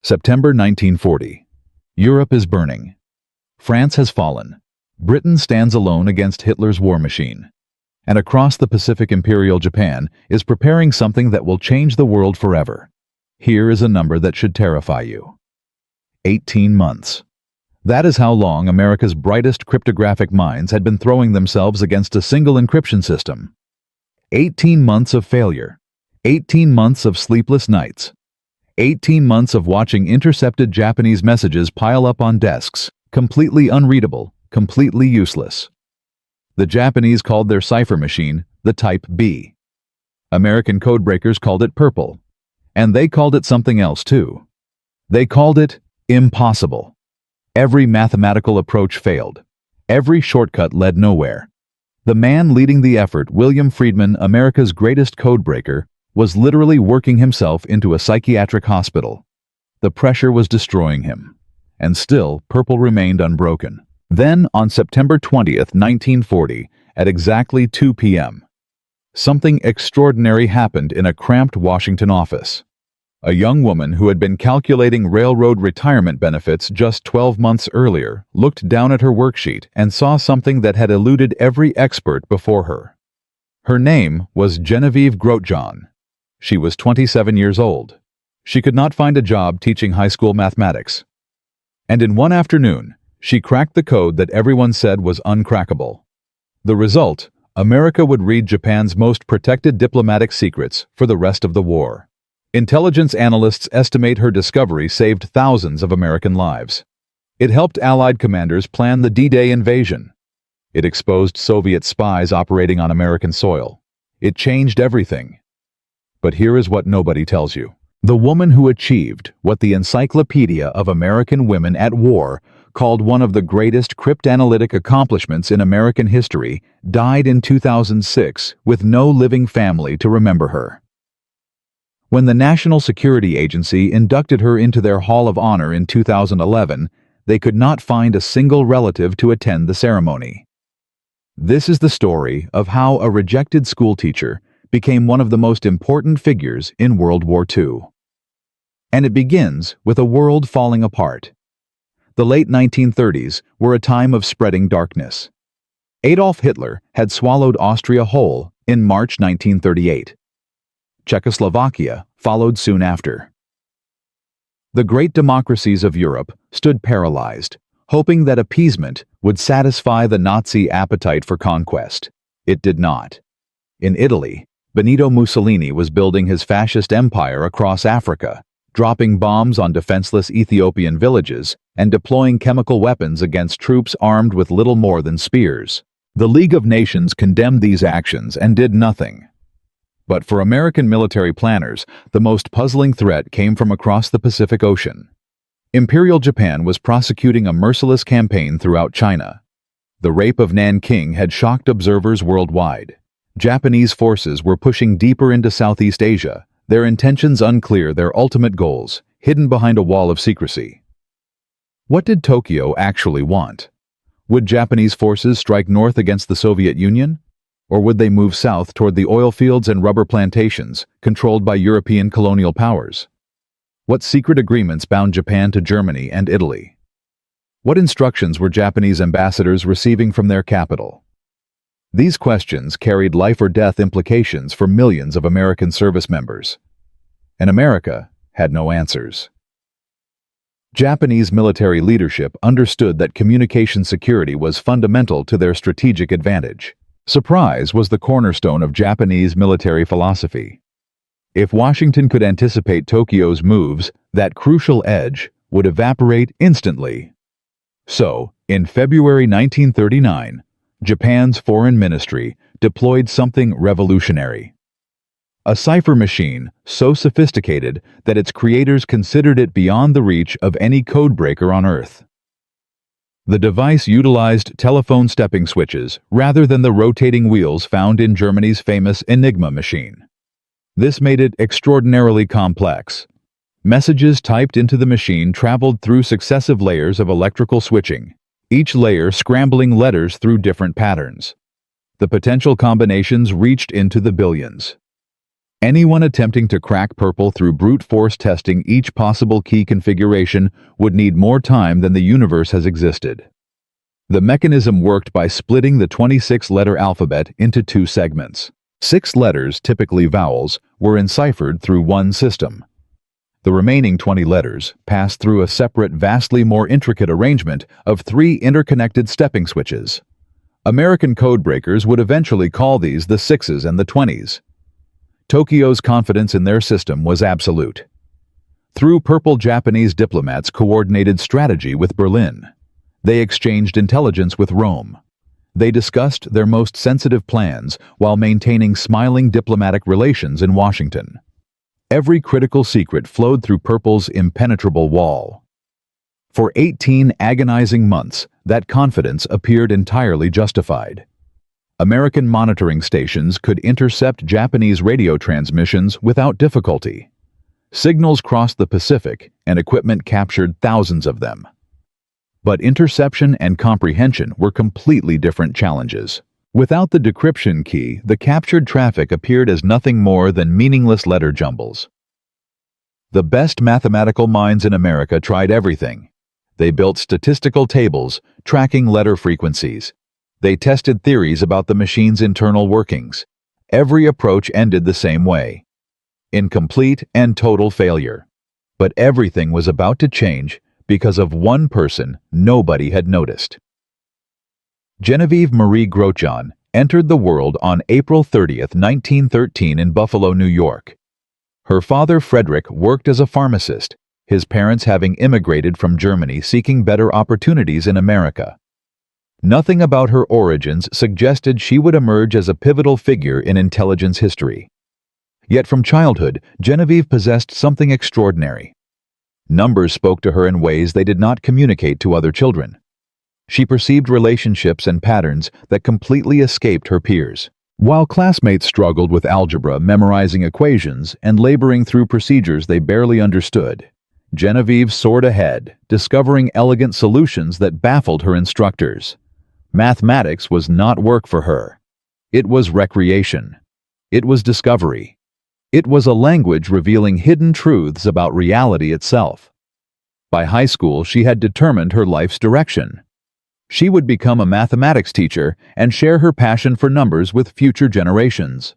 September 1940. Europe is burning. France has fallen. Britain stands alone against Hitler's war machine. And across the Pacific, Imperial Japan is preparing something that will change the world forever. Here is a number that should terrify you. 18 months. That is how long America's brightest cryptographic minds had been throwing themselves against a single encryption system. 18 months of failure. 18 months of sleepless nights. 18 months of watching intercepted Japanese messages pile up on desks, completely unreadable, completely useless. The Japanese called their cipher machine the Type B. American codebreakers called it Purple. And they called it something else too. They called it impossible. Every mathematical approach failed. Every shortcut led nowhere. The man leading the effort, William Friedman, America's greatest codebreaker, was literally working himself into a psychiatric hospital. The pressure was destroying him. And still, Purple remained unbroken. Then, on September 20th, 1940, at exactly 2 p.m., something extraordinary happened in a cramped Washington office. A young woman who had been calculating railroad retirement benefits just 12 months earlier looked down at her worksheet and saw something that had eluded every expert before her. Her name was Genevieve Grotjean. She was 27 years old. She could not find a job teaching high school mathematics. And in one afternoon, she cracked the code that everyone said was uncrackable. The result: America would read Japan's most protected diplomatic secrets for the rest of the war. Intelligence analysts estimate her discovery saved thousands of American lives. It helped Allied commanders plan the D-Day invasion. It exposed Soviet spies operating on American soil. It changed everything. But here is what nobody tells you. The woman who achieved what the Encyclopedia of American Women at War called one of the greatest cryptanalytic accomplishments in American history died in 2006 with no living family to remember her. When the National Security Agency inducted her into their Hall of Honor in 2011, they could not find a single relative to attend the ceremony. This is the story of how a rejected schoolteacher became one of the most important figures in World War II. And it begins with a world falling apart. The late 1930s were a time of spreading darkness. Adolf Hitler had swallowed Austria whole in March 1938. Czechoslovakia followed soon after. The great democracies of Europe stood paralyzed, hoping that appeasement would satisfy the Nazi appetite for conquest. It did not. In Italy, Benito Mussolini was building his fascist empire across Africa, dropping bombs on defenseless Ethiopian villages and deploying chemical weapons against troops armed with little more than spears. The League of Nations condemned these actions and did nothing. But for American military planners, the most puzzling threat came from across the Pacific Ocean. Imperial Japan was prosecuting a merciless campaign throughout China. The rape of Nanking had shocked observers worldwide. Japanese forces were pushing deeper into Southeast Asia, their intentions unclear, their ultimate goals hidden behind a wall of secrecy. What did Tokyo actually want? Would Japanese forces strike north against the Soviet Union? Or would they move south toward the oil fields and rubber plantations controlled by European colonial powers? What secret agreements bound Japan to Germany and Italy? What instructions were Japanese ambassadors receiving from their capital? These questions carried life-or-death implications for millions of American service members. And America had no answers. Japanese military leadership understood that communication security was fundamental to their strategic advantage. Surprise was the cornerstone of Japanese military philosophy. If Washington could anticipate Tokyo's moves, that crucial edge would evaporate instantly. So, in February 1939, Japan's foreign ministry deployed something revolutionary. A cipher machine so sophisticated that its creators considered it beyond the reach of any codebreaker on Earth. The device utilized telephone stepping switches rather than the rotating wheels found in Germany's famous Enigma machine. This made it extraordinarily complex. Messages typed into the machine traveled through successive layers of electrical switching, each layer scrambling letters through different patterns. The potential combinations reached into the billions. Anyone attempting to crack Purple through brute force testing each possible key configuration would need more time than the universe has existed. The mechanism worked by splitting the 26-letter alphabet into two segments. 6 letters, typically vowels, were enciphered through one system. The remaining 20 letters passed through a separate, vastly more intricate arrangement of 3 interconnected stepping switches. American codebreakers would eventually call these the 6s and the 20s. Tokyo's confidence in their system was absolute. Through Purple, Japanese diplomats coordinated strategy with Berlin. They exchanged intelligence with Rome. They discussed their most sensitive plans while maintaining smiling diplomatic relations in Washington. Every critical secret flowed through Purple's impenetrable wall. For 18 agonizing months, that confidence appeared entirely justified. American monitoring stations could intercept Japanese radio transmissions without difficulty. Signals crossed the Pacific, and equipment captured thousands of them. But interception and comprehension were completely different challenges. Without the decryption key, the captured traffic appeared as nothing more than meaningless letter jumbles. The best mathematical minds in America tried everything. They built statistical tables, tracking letter frequencies. They tested theories about the machine's internal workings. Every approach ended the same way: incomplete and total failure. But everything was about to change because of one person nobody had noticed. Genevieve Marie Grotjahn entered the world on April 30, 1913 in Buffalo, New York. Her father, Frederick, worked as a pharmacist, his parents having immigrated from Germany seeking better opportunities in America. Nothing about her origins suggested she would emerge as a pivotal figure in intelligence history. Yet from childhood, Genevieve possessed something extraordinary. Numbers spoke to her in ways they did not communicate to other children. She perceived relationships and patterns that completely escaped her peers. While classmates struggled with algebra, memorizing equations, and laboring through procedures they barely understood, Genevieve soared ahead, discovering elegant solutions that baffled her instructors. Mathematics was not work for her. It was recreation. It was discovery. It was a language revealing hidden truths about reality itself. By high school, she had determined her life's direction. She would become a mathematics teacher and share her passion for numbers with future generations.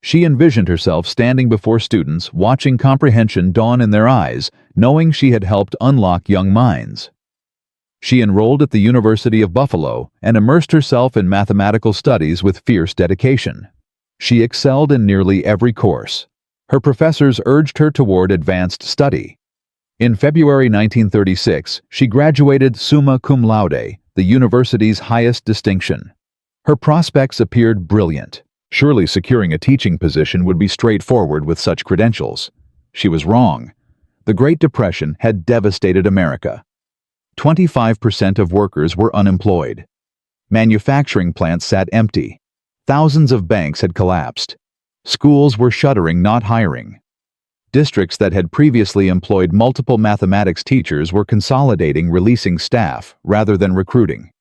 She envisioned herself standing before students, watching comprehension dawn in their eyes, knowing she had helped unlock young minds. She enrolled at the University of Buffalo and immersed herself in mathematical studies with fierce dedication. She excelled in nearly every course. Her professors urged her toward advanced study. In February 1936, she graduated summa cum laude, the university's highest distinction. Her prospects appeared brilliant. Surely securing a teaching position would be straightforward with such credentials. She was wrong. The Great Depression had devastated America. 25% of workers were unemployed. Manufacturing plants sat empty. Thousands of banks had collapsed. Schools were shuttering, not hiring. Districts that had previously employed multiple mathematics teachers were consolidating, releasing staff rather than recruiting.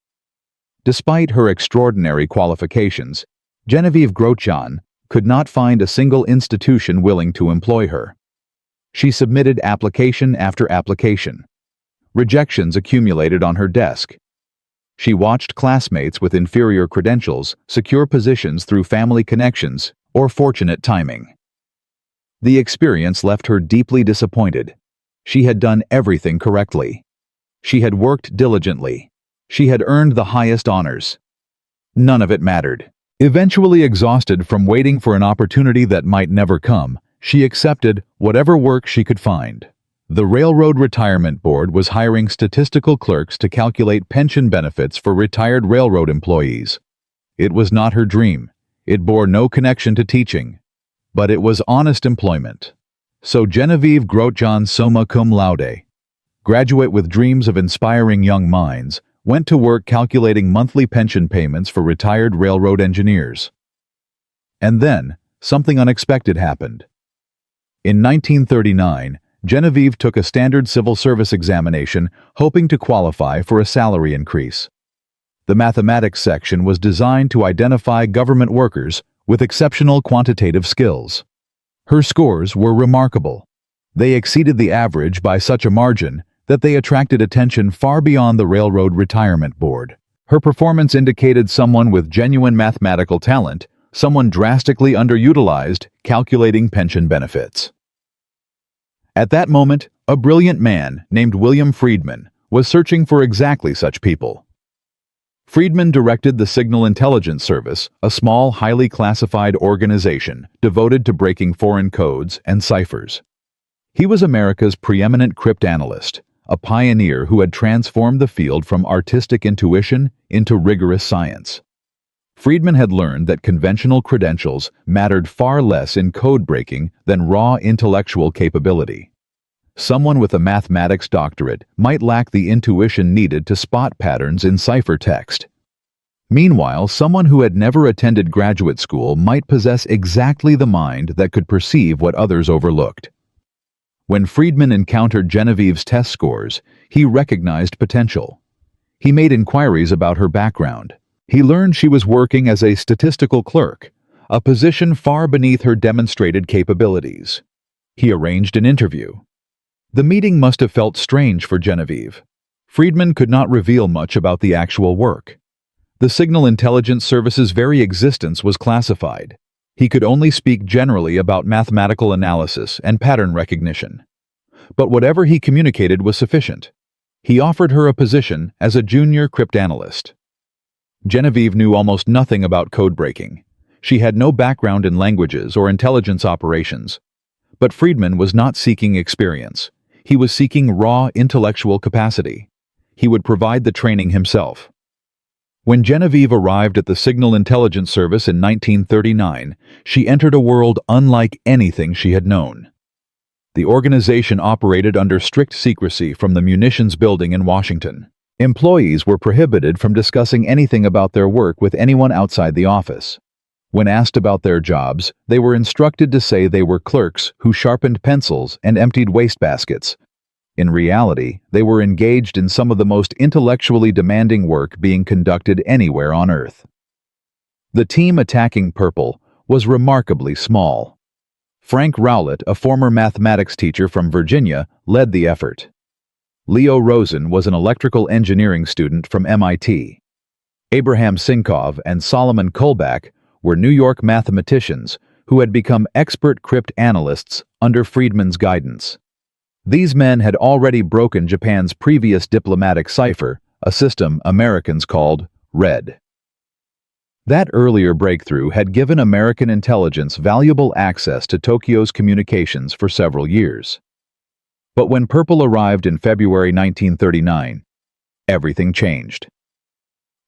Despite her extraordinary qualifications, Genevieve Grotjahn could not find a single institution willing to employ her. She submitted application after application. Rejections accumulated on her desk. She watched classmates with inferior credentials secure positions through family connections or fortunate timing. The experience left her deeply disappointed. She had done everything correctly. She had worked diligently. She had earned the highest honors. None of it mattered. Eventually exhausted from waiting for an opportunity that might never come, she accepted whatever work she could find. The Railroad Retirement Board was hiring statistical clerks to calculate pension benefits for retired railroad employees. It was not her dream. It bore no connection to teaching. But it was honest employment. So Genevieve Grotjahn, summa cum laude, graduate with dreams of inspiring young minds, went to work calculating monthly pension payments for retired railroad engineers. And then, something unexpected happened. In 1939, Genevieve took a standard civil service examination, hoping to qualify for a salary increase. The mathematics section was designed to identify government workers, with exceptional quantitative skills. Her scores were remarkable. They exceeded the average by such a margin that they attracted attention far beyond the Railroad Retirement Board. Her performance indicated someone with genuine mathematical talent, someone drastically underutilized, calculating pension benefits. At that moment, a brilliant man named William Friedman was searching for exactly such people. Friedman directed the Signal Intelligence Service, a small, highly classified organization devoted to breaking foreign codes and ciphers. He was America's preeminent cryptanalyst, a pioneer who had transformed the field from artistic intuition into rigorous science. Friedman had learned that conventional credentials mattered far less in code breaking than raw intellectual capability. Someone with a mathematics doctorate might lack the intuition needed to spot patterns in ciphertext. Meanwhile, someone who had never attended graduate school might possess exactly the mind that could perceive what others overlooked. When Friedman encountered Genevieve's test scores, he recognized potential. He made inquiries about her background. He learned she was working as a statistical clerk, a position far beneath her demonstrated capabilities. He arranged an interview. The meeting must have felt strange for Genevieve. Friedman could not reveal much about the actual work. The Signal Intelligence Service's very existence was classified. He could only speak generally about mathematical analysis and pattern recognition. But whatever he communicated was sufficient. He offered her a position as a junior cryptanalyst. Genevieve knew almost nothing about code breaking. She had no background in languages or intelligence operations. But Friedman was not seeking experience. He was seeking raw intellectual capacity. He would provide the training himself. When Genevieve arrived at the Signal Intelligence Service in 1939, she entered a world unlike anything she had known. The organization operated under strict secrecy from the munitions building in Washington. Employees were prohibited from discussing anything about their work with anyone outside the office. When asked about their jobs, they were instructed to say they were clerks who sharpened pencils and emptied wastebaskets. In reality, they were engaged in some of the most intellectually demanding work being conducted anywhere on Earth. The team attacking Purple was remarkably small. Frank Rowlett, a former mathematics teacher from Virginia, led the effort. Leo Rosen was an electrical engineering student from MIT. Abraham Sinkov and Solomon Kolbach were New York mathematicians who had become expert cryptanalysts under Friedman's guidance. These men had already broken Japan's previous diplomatic cipher, a system Americans called RED. That earlier breakthrough had given American intelligence valuable access to Tokyo's communications for several years. But when Purple arrived in February 1939, everything changed.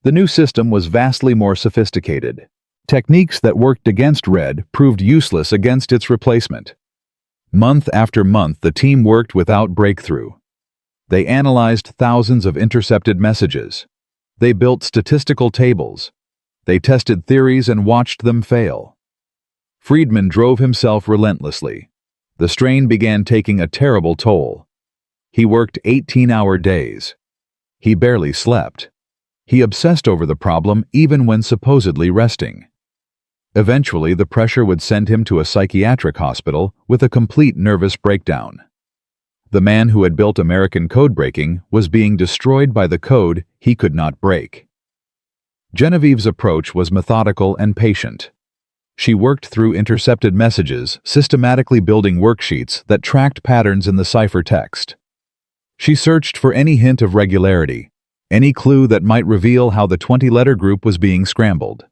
The new system was vastly more sophisticated. Techniques that worked against RED proved useless against its replacement. Month after month, the team worked without breakthrough. They analyzed thousands of intercepted messages. They built statistical tables. They tested theories and watched them fail. Friedman drove himself relentlessly. The strain began taking a terrible toll. He worked 18-hour days. He barely slept. He obsessed over the problem even when supposedly resting. Eventually, the pressure would send him to a psychiatric hospital with a complete nervous breakdown. The man who had built American code breaking was being destroyed by the code he could not break. Genevieve's approach was methodical and patient. She worked through intercepted messages, systematically building worksheets that tracked patterns in the ciphertext. She searched for any hint of regularity, any clue that might reveal how the 20-letter group was being scrambled.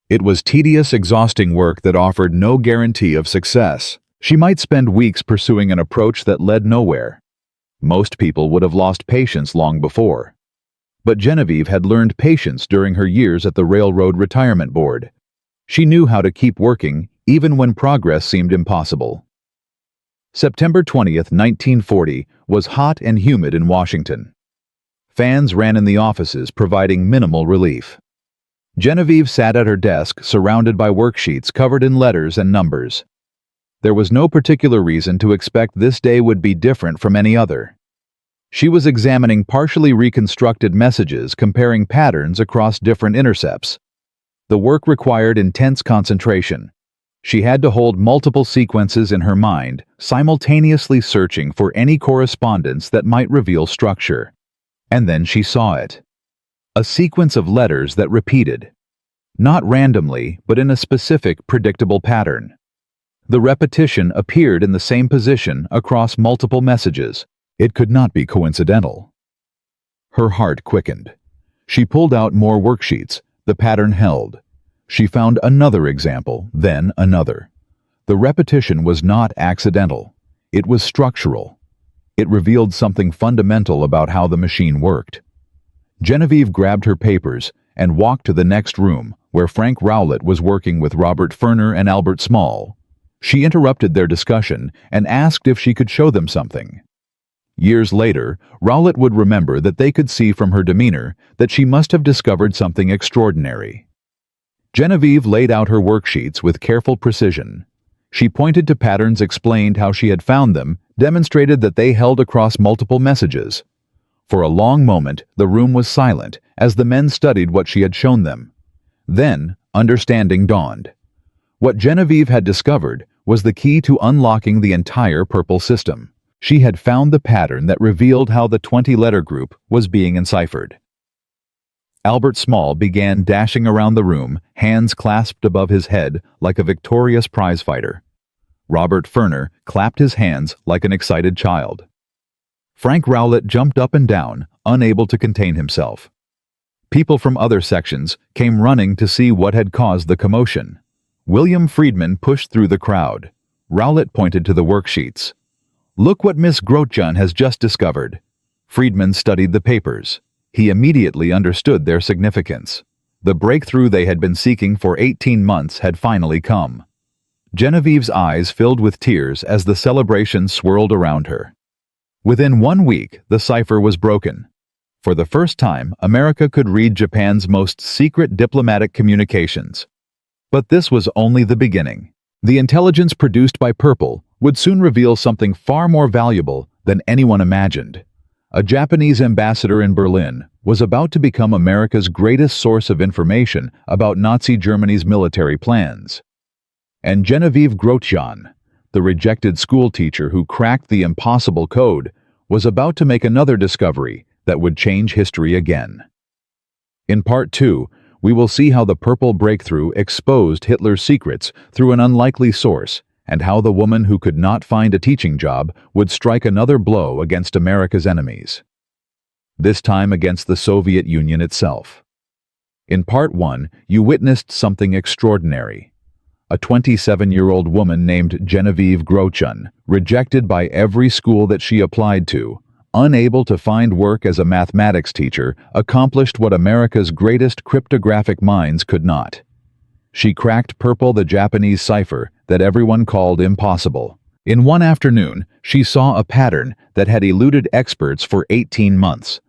It was tedious, exhausting work that offered no guarantee of success. She might spend weeks pursuing an approach that led nowhere. Most people would have lost patience long before. But Genevieve had learned patience during her years at the Railroad Retirement Board. She knew how to keep working even when progress seemed impossible. September 20th, 1940, was hot and humid in Washington. Fans ran in the offices, providing minimal relief. Genevieve sat at her desk, surrounded by worksheets covered in letters and numbers. There was no particular reason to expect this day would be different from any other. She was examining partially reconstructed messages, comparing patterns across different intercepts. The work required intense concentration. She had to hold multiple sequences in her mind, simultaneously searching for any correspondence that might reveal structure. And then she saw it. A sequence of letters that repeated. Not randomly, but in a specific, predictable pattern. The repetition appeared in the same position across multiple messages. It could not be coincidental. Her heart quickened. She pulled out more worksheets. The pattern held. She found another example, then another. The repetition was not accidental. It was structural. It revealed something fundamental about how the machine worked. Genevieve grabbed her papers and walked to the next room, where Frank Rowlett was working with Robert Ferner and Albert Small. She interrupted their discussion and asked if she could show them something. Years later, Rowlett would remember that they could see from her demeanor that she must have discovered something extraordinary. Genevieve laid out her worksheets with careful precision. She pointed to patterns, explained how she had found them, demonstrated that they held across multiple messages. For a long moment, the room was silent as the men studied what she had shown them. Then, understanding dawned. What Genevieve had discovered was the key to unlocking the entire purple system. She had found the pattern that revealed how the 20-letter group was being enciphered. Albert Small began dashing around the room, hands clasped above his head like a victorious prizefighter. Robert Ferner clapped his hands like an excited child. Frank Rowlett jumped up and down, unable to contain himself. People from other sections came running to see what had caused the commotion. William Friedman pushed through the crowd. Rowlett pointed to the worksheets. "Look what Miss Grotjahn has just discovered." Friedman studied the papers. He immediately understood their significance. The breakthrough they had been seeking for 18 months had finally come. Genevieve's eyes filled with tears as the celebration swirled around her. Within 1 week, the cipher was broken. For the first time, America could read Japan's most secret diplomatic communications. But this was only the beginning. The intelligence produced by Purple would soon reveal something far more valuable than anyone imagined. A Japanese ambassador in Berlin was about to become America's greatest source of information about Nazi Germany's military plans. And Genevieve Grotjahn, the rejected schoolteacher who cracked the impossible code, was about to make another discovery that would change history again. In Part 2, we will see how the Purple breakthrough exposed Hitler's secrets through an unlikely source, and how the woman who could not find a teaching job would strike another blow against America's enemies. This time against the Soviet Union itself. In Part 1, you witnessed something extraordinary. A 27-year-old woman named Genevieve Grotjahn, rejected by every school that she applied to, unable to find work as a mathematics teacher, accomplished what America's greatest cryptographic minds could not. She cracked Purple, the Japanese cipher that everyone called impossible. In one afternoon, she saw a pattern that had eluded experts for 18 months.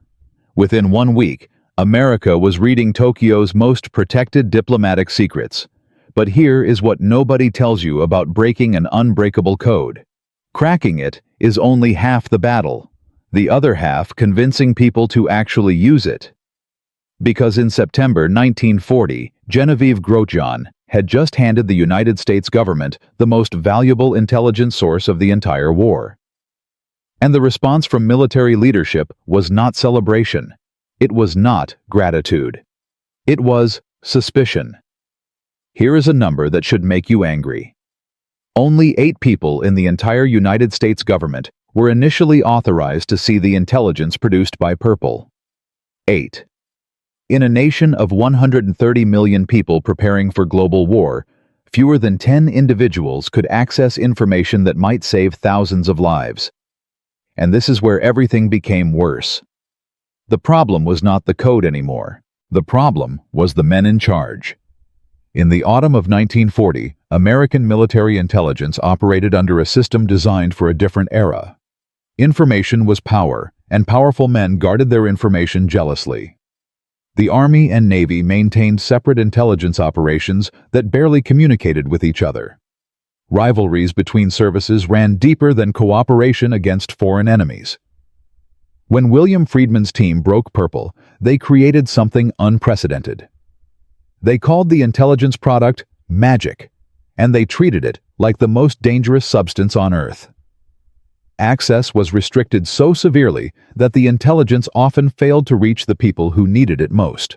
Within 1 week, America was reading Tokyo's most protected diplomatic secrets. But here is what nobody tells you about breaking an unbreakable code. Cracking it is only half the battle. The other half convincing people to actually use it. Because in September 1940, Genevieve Grotjahn had just handed the United States government the most valuable intelligence source of the entire war. And the response from military leadership was not celebration. It was not gratitude. It was suspicion. Here is a number that should make you angry. Only 8 people in the entire United States government were initially authorized to see the intelligence produced by Purple. 8. In a nation of 130 million people preparing for global war, fewer than 10 individuals could access information that might save thousands of lives. And this is where everything became worse. The problem was not the code anymore. The problem was the men in charge. In the autumn of 1940, American military intelligence operated under a system designed for a different era. Information was power, and powerful men guarded their information jealously. The Army and Navy maintained separate intelligence operations that barely communicated with each other. Rivalries between services ran deeper than cooperation against foreign enemies. When William Friedman's team broke Purple, they created something unprecedented. They called the intelligence product magic, and they treated it like the most dangerous substance on Earth. Access was restricted so severely that the intelligence often failed to reach the people who needed it most.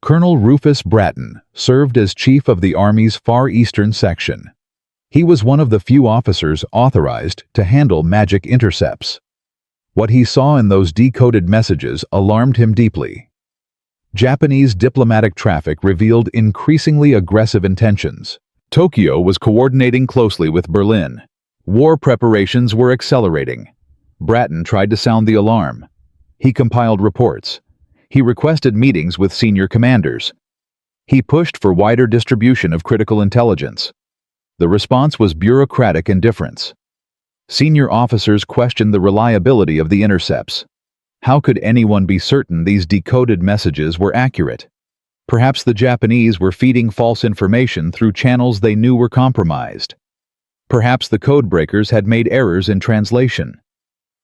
Colonel Rufus Bratton served as chief of the Army's Far Eastern section. He was one of the few officers authorized to handle magic intercepts. What he saw in those decoded messages alarmed him deeply. Japanese diplomatic traffic revealed increasingly aggressive intentions. Tokyo was coordinating closely with Berlin. War preparations were accelerating. Bratton tried to sound the alarm. He compiled reports. He requested meetings with senior commanders. He pushed for wider distribution of critical intelligence. The response was bureaucratic indifference. Senior officers questioned the reliability of the intercepts. How could anyone be certain these decoded messages were accurate? Perhaps the Japanese were feeding false information through channels they knew were compromised. Perhaps the codebreakers had made errors in translation.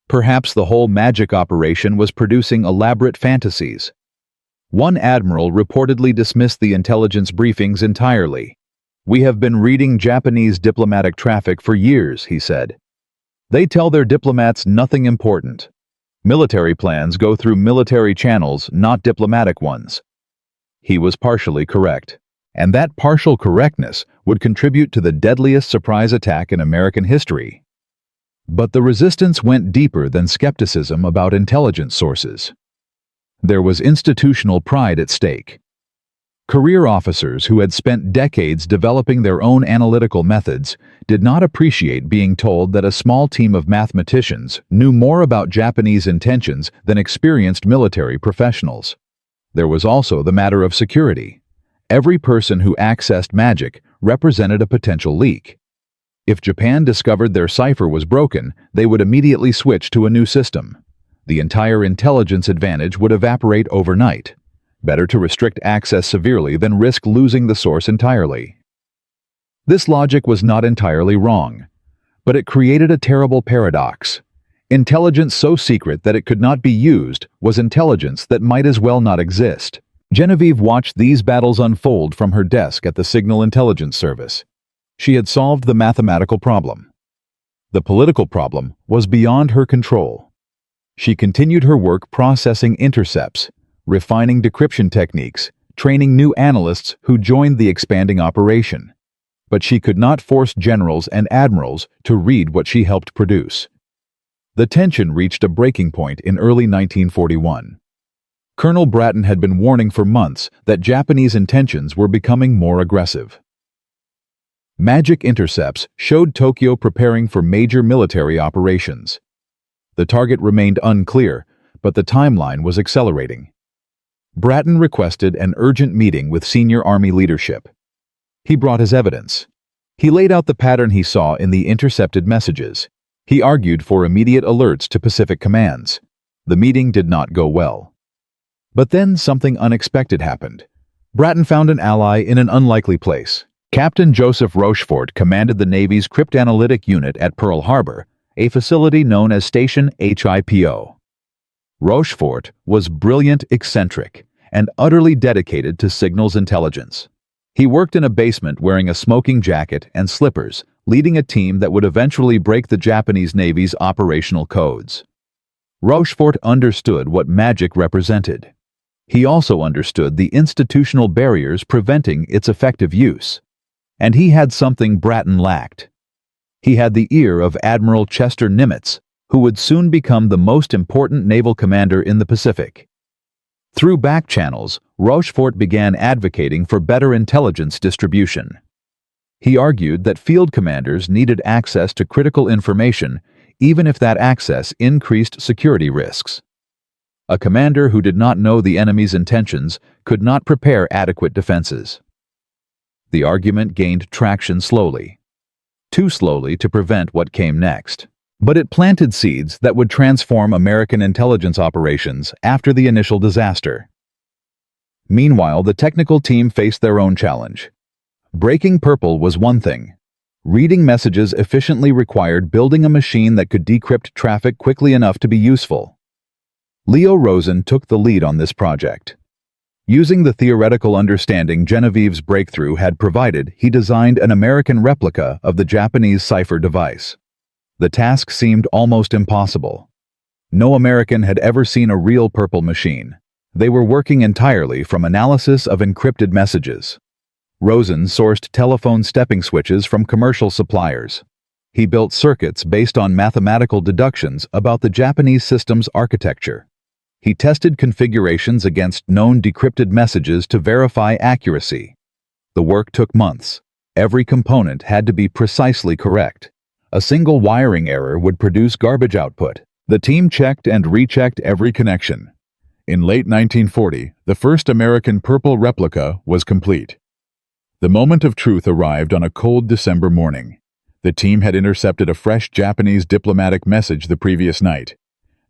Perhaps the whole magic operation was producing elaborate fantasies. One admiral reportedly dismissed the intelligence briefings entirely. "We have been reading Japanese diplomatic traffic for years," he said. "They tell their diplomats nothing important. Military plans go through military channels, not diplomatic ones." He was partially correct, and that partial correctness would contribute to the deadliest surprise attack in American history. But the resistance went deeper than skepticism about intelligence sources. There was institutional pride at stake. Career officers who had spent decades developing their own analytical methods did not appreciate being told that a small team of mathematicians knew more about Japanese intentions than experienced military professionals. There was also the matter of security. Every person who accessed magic represented a potential leak. If Japan discovered their cipher was broken, they would immediately switch to a new system. The entire intelligence advantage would evaporate overnight. Better to restrict access severely than risk losing the source entirely. This logic was not entirely wrong, but it created a terrible paradox. Intelligence so secret that it could not be used was intelligence that might as well not exist. Genevieve watched these battles unfold from her desk at the Signal Intelligence Service. She had solved the mathematical problem. The political problem was beyond her control. She continued her work processing intercepts, refining decryption techniques, training new analysts who joined the expanding operation. But she could not force generals and admirals to read what she helped produce. The tension reached a breaking point in early 1941. Colonel Bratton had been warning for months that Japanese intentions were becoming more aggressive. Magic intercepts showed Tokyo preparing for major military operations. The target remained unclear, but the timeline was accelerating. Bratton requested an urgent meeting with senior Army leadership. He brought his evidence. He laid out the pattern he saw in the intercepted messages. He argued for immediate alerts to Pacific commands. The meeting did not go well. But then something unexpected happened. Bratton found an ally in an unlikely place. Captain Joseph Rochefort commanded the Navy's cryptanalytic unit at Pearl Harbor, a facility known as Station HIPO. Rochefort was brilliant, eccentric, and utterly dedicated to signals intelligence. He worked in a basement wearing a smoking jacket and slippers, leading a team that would eventually break the Japanese Navy's operational codes. Rochefort understood what magic represented. He also understood the institutional barriers preventing its effective use. And he had something Bratton lacked. He had the ear of Admiral Chester Nimitz, who would soon become the most important naval commander in the Pacific. Through back channels, Rochefort began advocating for better intelligence distribution. He argued that field commanders needed access to critical information, even if that access increased security risks. A commander who did not know the enemy's intentions could not prepare adequate defenses. The argument gained traction slowly, too slowly to prevent what came next. But it planted seeds that would transform American intelligence operations after the initial disaster. Meanwhile, the technical team faced their own challenge. Breaking purple was one thing. Reading messages efficiently required building a machine that could decrypt traffic quickly enough to be useful. Leo Rosen took the lead on this project. Using the theoretical understanding Genevieve's breakthrough had provided, he designed an American replica of the Japanese cipher device. The task seemed almost impossible. No American had ever seen a real purple machine. They were working entirely from analysis of encrypted messages. Rosen sourced telephone stepping switches from commercial suppliers. He built circuits based on mathematical deductions about the Japanese system's architecture. He tested configurations against known decrypted messages to verify accuracy. The work took months. Every component had to be precisely correct. A single wiring error would produce garbage output. The team checked and rechecked every connection. In late 1940, the first American purple replica was complete. The moment of truth arrived on a cold December morning. The team had intercepted a fresh Japanese diplomatic message the previous night.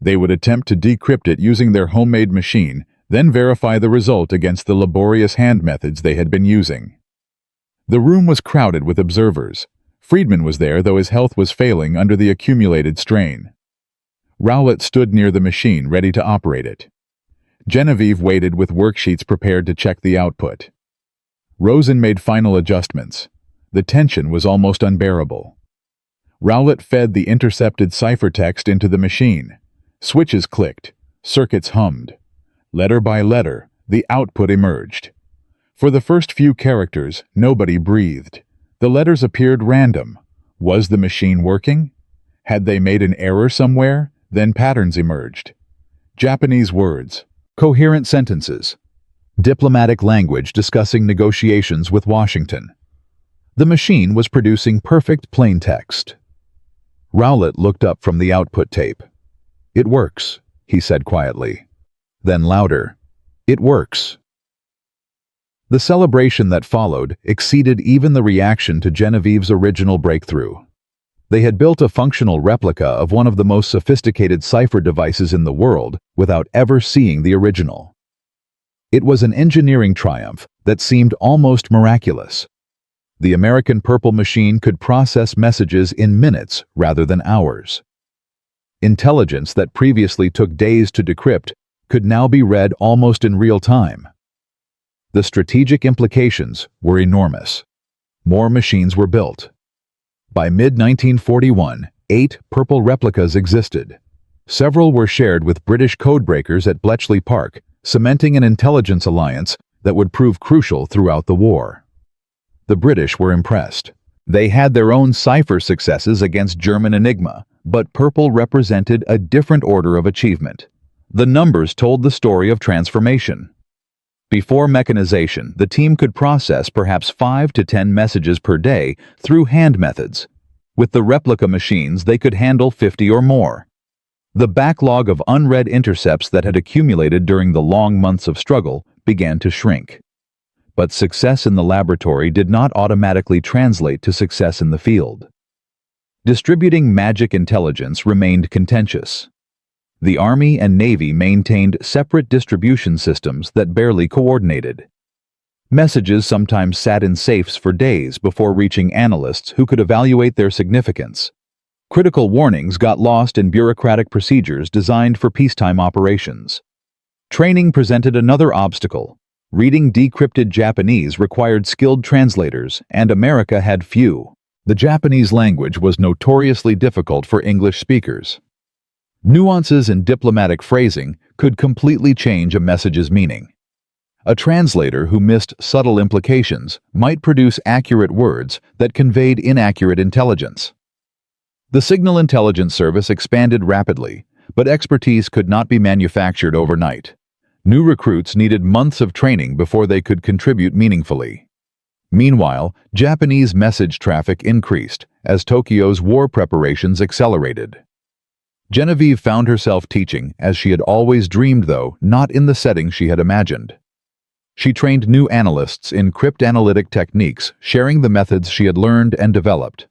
They would attempt to decrypt it using their homemade machine, then verify the result against the laborious hand methods they had been using. The room was crowded with observers. Friedman was there, though his health was failing under the accumulated strain. Rowlett stood near the machine, ready to operate it. Genevieve waited with worksheets prepared to check the output. Rosen made final adjustments. The tension was almost unbearable. Rowlett fed the intercepted ciphertext into the machine. Switches clicked. Circuits hummed. Letter by letter, the output emerged. For the first few characters, nobody breathed. The letters appeared random. Was the machine working? Had they made an error somewhere? Then patterns emerged. Japanese words. Coherent sentences. Diplomatic language discussing negotiations with Washington. The machine was producing perfect plain text. Rowlett looked up from the output tape. "It works," he said quietly. Then louder, "It works." The celebration that followed exceeded even the reaction to Genevieve's original breakthrough. They had built a functional replica of one of the most sophisticated cipher devices in the world without ever seeing the original. It was an engineering triumph that seemed almost miraculous. The American purple machine could process messages in minutes rather than hours. Intelligence that previously took days to decrypt could now be read almost in real time. The strategic implications were enormous. More machines were built. By mid-1941, 8 purple replicas existed. Several were shared with British codebreakers at Bletchley Park, cementing an intelligence alliance that would prove crucial throughout the war. The British were impressed. They had their own cipher successes against German Enigma, but purple represented a different order of achievement. The numbers told the story of transformation. Before mechanization, the team could process perhaps 5 to 10 messages per day through hand methods. With the replica machines, they could handle 50 or more. The backlog of unread intercepts that had accumulated during the long months of struggle began to shrink. But success in the laboratory did not automatically translate to success in the field. Distributing magic intelligence remained contentious. The Army and Navy maintained separate distribution systems that barely coordinated. Messages sometimes sat in safes for days before reaching analysts who could evaluate their significance. Critical warnings got lost in bureaucratic procedures designed for peacetime operations. Training presented another obstacle. Reading decrypted Japanese required skilled translators, and America had few. The Japanese language was notoriously difficult for English speakers. Nuances in diplomatic phrasing could completely change a message's meaning. A translator who missed subtle implications might produce accurate words that conveyed inaccurate intelligence. The Signal Intelligence Service expanded rapidly, but expertise could not be manufactured overnight. New recruits needed months of training before they could contribute meaningfully. Meanwhile, Japanese message traffic increased as Tokyo's war preparations accelerated. Genevieve found herself teaching as she had always dreamed, though not in the setting she had imagined. She trained new analysts in cryptanalytic techniques, sharing the methods she had learned and developed.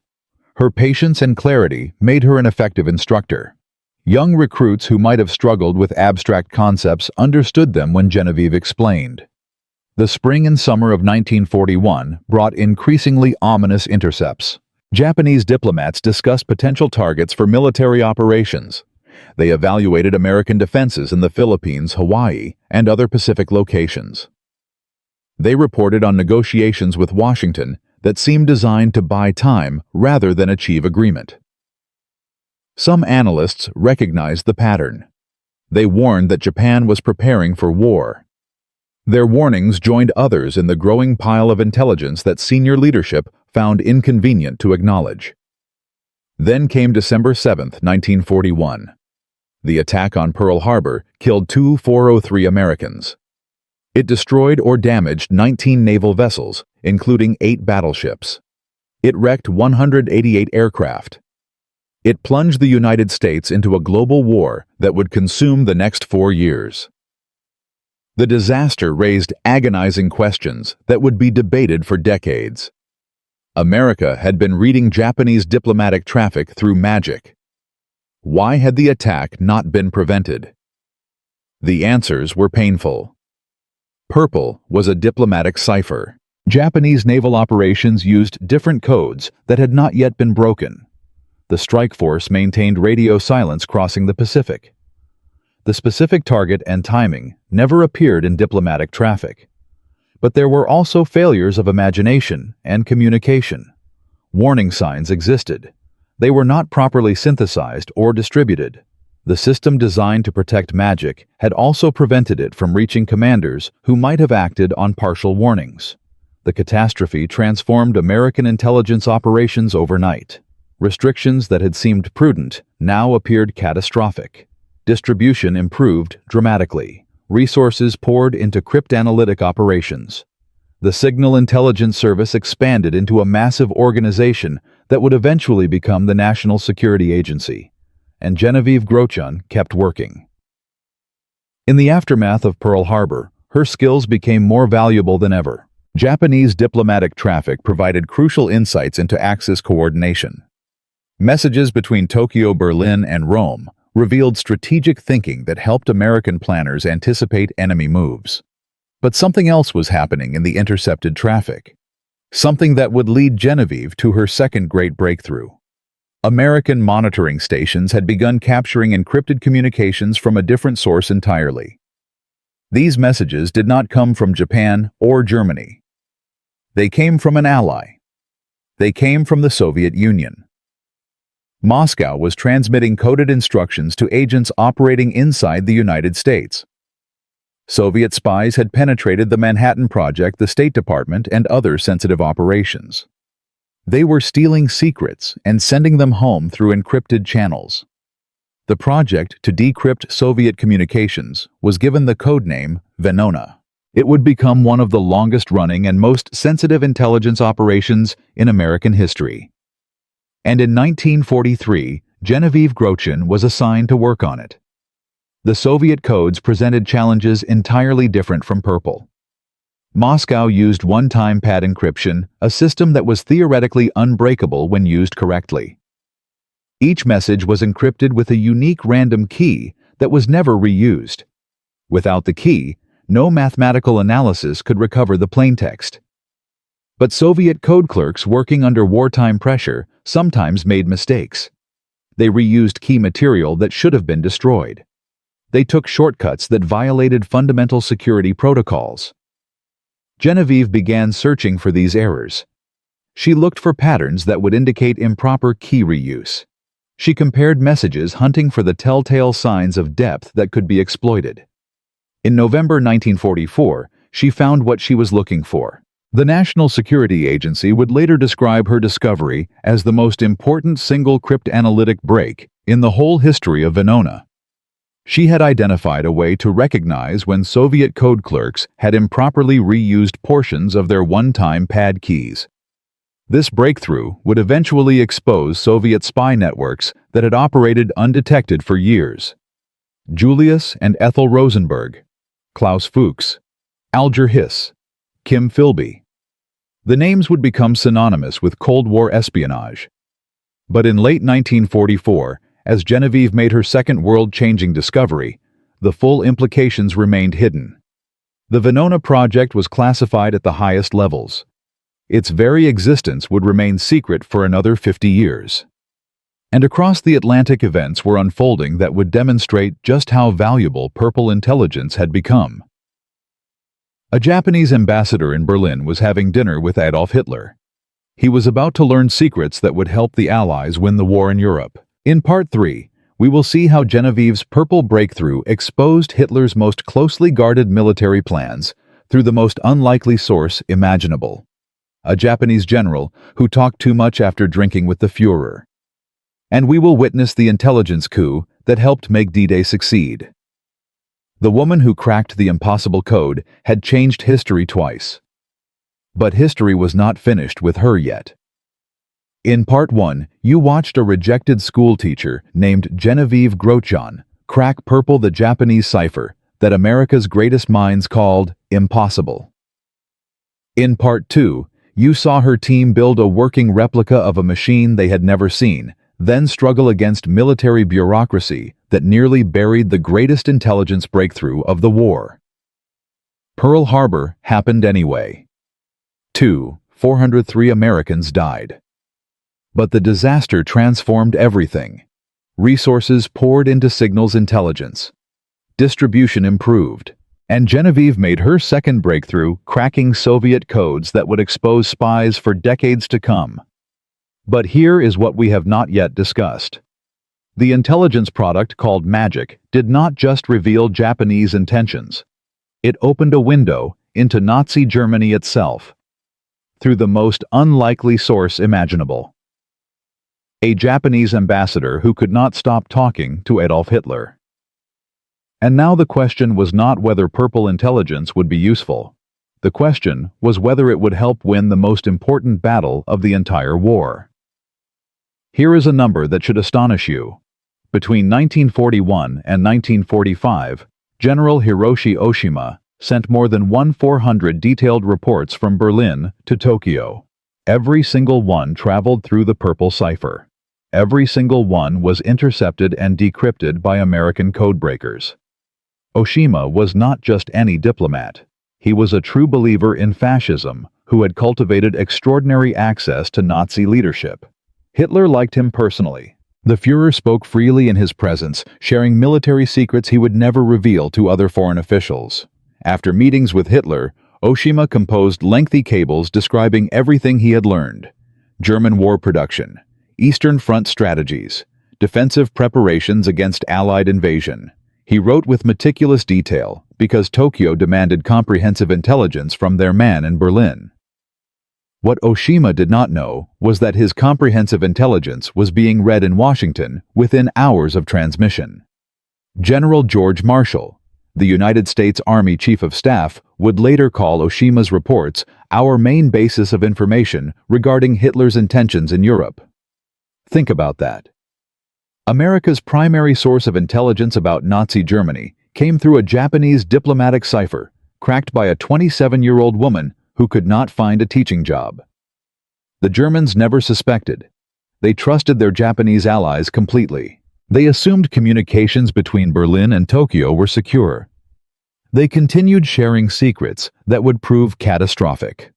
Her patience and clarity made her an effective instructor. Young recruits who might have struggled with abstract concepts understood them when Genevieve explained. The spring and summer of 1941 brought increasingly ominous intercepts. Japanese diplomats discussed potential targets for military operations. They evaluated American defenses in the Philippines, Hawaii, and other Pacific locations. They reported on negotiations with Washington that seemed designed to buy time rather than achieve agreement. Some analysts recognized the pattern. They warned that Japan was preparing for war. Their warnings joined others in the growing pile of intelligence that senior leadership found inconvenient to acknowledge. Then came December 7, 1941. The attack on Pearl Harbor killed 403 Americans. It destroyed or damaged 19 naval vessels, including 8 battleships. It wrecked 188 aircraft. It plunged the United States into a global war that would consume the next 4 years. The disaster raised agonizing questions that would be debated for decades. America had been reading Japanese diplomatic traffic through magic. Why had the attack not been prevented? The answers were painful. Purple was a diplomatic cipher. Japanese naval operations used different codes that had not yet been broken. The strike force maintained radio silence crossing the Pacific. The specific target and timing never appeared in diplomatic traffic. But there were also failures of imagination and communication. Warning signs existed. They were not properly synthesized or distributed. The system designed to protect magic had also prevented it from reaching commanders who might have acted on partial warnings. The catastrophe transformed American intelligence operations overnight. Restrictions that had seemed prudent now appeared catastrophic. Distribution improved dramatically. Resources poured into cryptanalytic operations. The Signal Intelligence Service expanded into a massive organization that would eventually become the National Security Agency, and Genevieve Grochon kept working. In the aftermath of Pearl Harbor, her skills became more valuable than ever. Japanese diplomatic traffic provided crucial insights into Axis coordination. Messages between Tokyo, Berlin, and Rome revealed strategic thinking that helped American planners anticipate enemy moves. But something else was happening in the intercepted traffic. Something that would lead Genevieve to her second great breakthrough. American monitoring stations had begun capturing encrypted communications from a different source entirely. These messages did not come from Japan or Germany. They came from an ally. They came from the Soviet Union. Moscow was transmitting coded instructions to agents operating inside the United States. Soviet spies had penetrated the Manhattan Project, the State Department, and other sensitive operations. They were stealing secrets and sending them home through encrypted channels. The project to decrypt Soviet communications was given the codename Venona. It would become one of the longest-running and most sensitive intelligence operations in American history. And in 1943, Genevieve Grochon was assigned to work on it. The Soviet codes presented challenges entirely different from Purple. Moscow used one-time pad encryption, a system that was theoretically unbreakable when used correctly. Each message was encrypted with a unique random key that was never reused. Without the key, no mathematical analysis could recover the plaintext. But Soviet code clerks working under wartime pressure sometimes made mistakes. They reused key material that should have been destroyed. They took shortcuts that violated fundamental security protocols. Genevieve began searching for these errors. She looked for patterns that would indicate improper key reuse. She compared messages, hunting for the telltale signs of depth that could be exploited. In November 1944, she found what she was looking for. The National Security Agency would later describe her discovery as the most important single cryptanalytic break in the whole history of Venona. She had identified a way to recognize when Soviet code clerks had improperly reused portions of their one-time pad keys. This breakthrough would eventually expose Soviet spy networks that had operated undetected for years. Julius and Ethel Rosenberg, Klaus Fuchs, Alger Hiss, Kim Philby. The names would become synonymous with Cold War espionage. But in late 1944, as Genevieve made her second world-changing discovery, the full implications remained hidden. The Venona project was classified at the highest levels. Its very existence would remain secret for another 50 years. And across the Atlantic, events were unfolding that would demonstrate just how valuable Purple intelligence had become. A Japanese ambassador in Berlin was having dinner with Adolf Hitler. He was about to learn secrets that would help the Allies win the war in Europe. In Part 3, we will see how Genevieve's purple breakthrough exposed Hitler's most closely guarded military plans through the most unlikely source imaginable: a Japanese general who talked too much after drinking with the Führer. And we will witness the intelligence coup that helped make D-Day succeed. The woman who cracked the impossible code had changed history twice. But history was not finished with her yet. In Part 1, you watched a rejected schoolteacher named Genevieve Grotjean crack purple the Japanese cipher that America's greatest minds called impossible. In Part 2, you saw her team build a working replica of a machine they had never seen, then struggle against military bureaucracy that nearly buried the greatest intelligence breakthrough of the war. Pearl Harbor happened anyway. 403 Americans died. But the disaster transformed everything. Resources poured into signals intelligence. Distribution improved. And Genevieve made her second breakthrough, cracking Soviet codes that would expose spies for decades to come. But here is what we have not yet discussed. The intelligence product called Magic did not just reveal Japanese intentions. It opened a window into Nazi Germany itself, through the most unlikely source imaginable: a Japanese ambassador who could not stop talking to Adolf Hitler. And now the question was not whether purple intelligence would be useful. The question was whether it would help win the most important battle of the entire war. Here is a number that should astonish you. Between 1941 and 1945, General Hiroshi Oshima sent more than 1,400 detailed reports from Berlin to Tokyo. Every single one traveled through the purple cipher. Every single one was intercepted and decrypted by American codebreakers. Oshima was not just any diplomat. He was a true believer in fascism who had cultivated extraordinary access to Nazi leadership. Hitler liked him personally. The Führer spoke freely in his presence, sharing military secrets he would never reveal to other foreign officials. After meetings with Hitler, Oshima composed lengthy cables describing everything he had learned: German war production, Eastern Front strategies, defensive preparations against Allied invasion. He wrote with meticulous detail because Tokyo demanded comprehensive intelligence from their man in Berlin. What Oshima did not know was that his comprehensive intelligence was being read in Washington within hours of transmission. General George Marshall, the United States Army Chief of Staff, would later call Oshima's reports our main basis of information regarding Hitler's intentions in Europe. Think about that. America's primary source of intelligence about Nazi Germany came through a Japanese diplomatic cipher, cracked by a 27-year-old woman who could not find a teaching job. The Germans never suspected. They trusted their Japanese allies completely. They assumed communications between Berlin and Tokyo were secure. They continued sharing secrets that would prove catastrophic.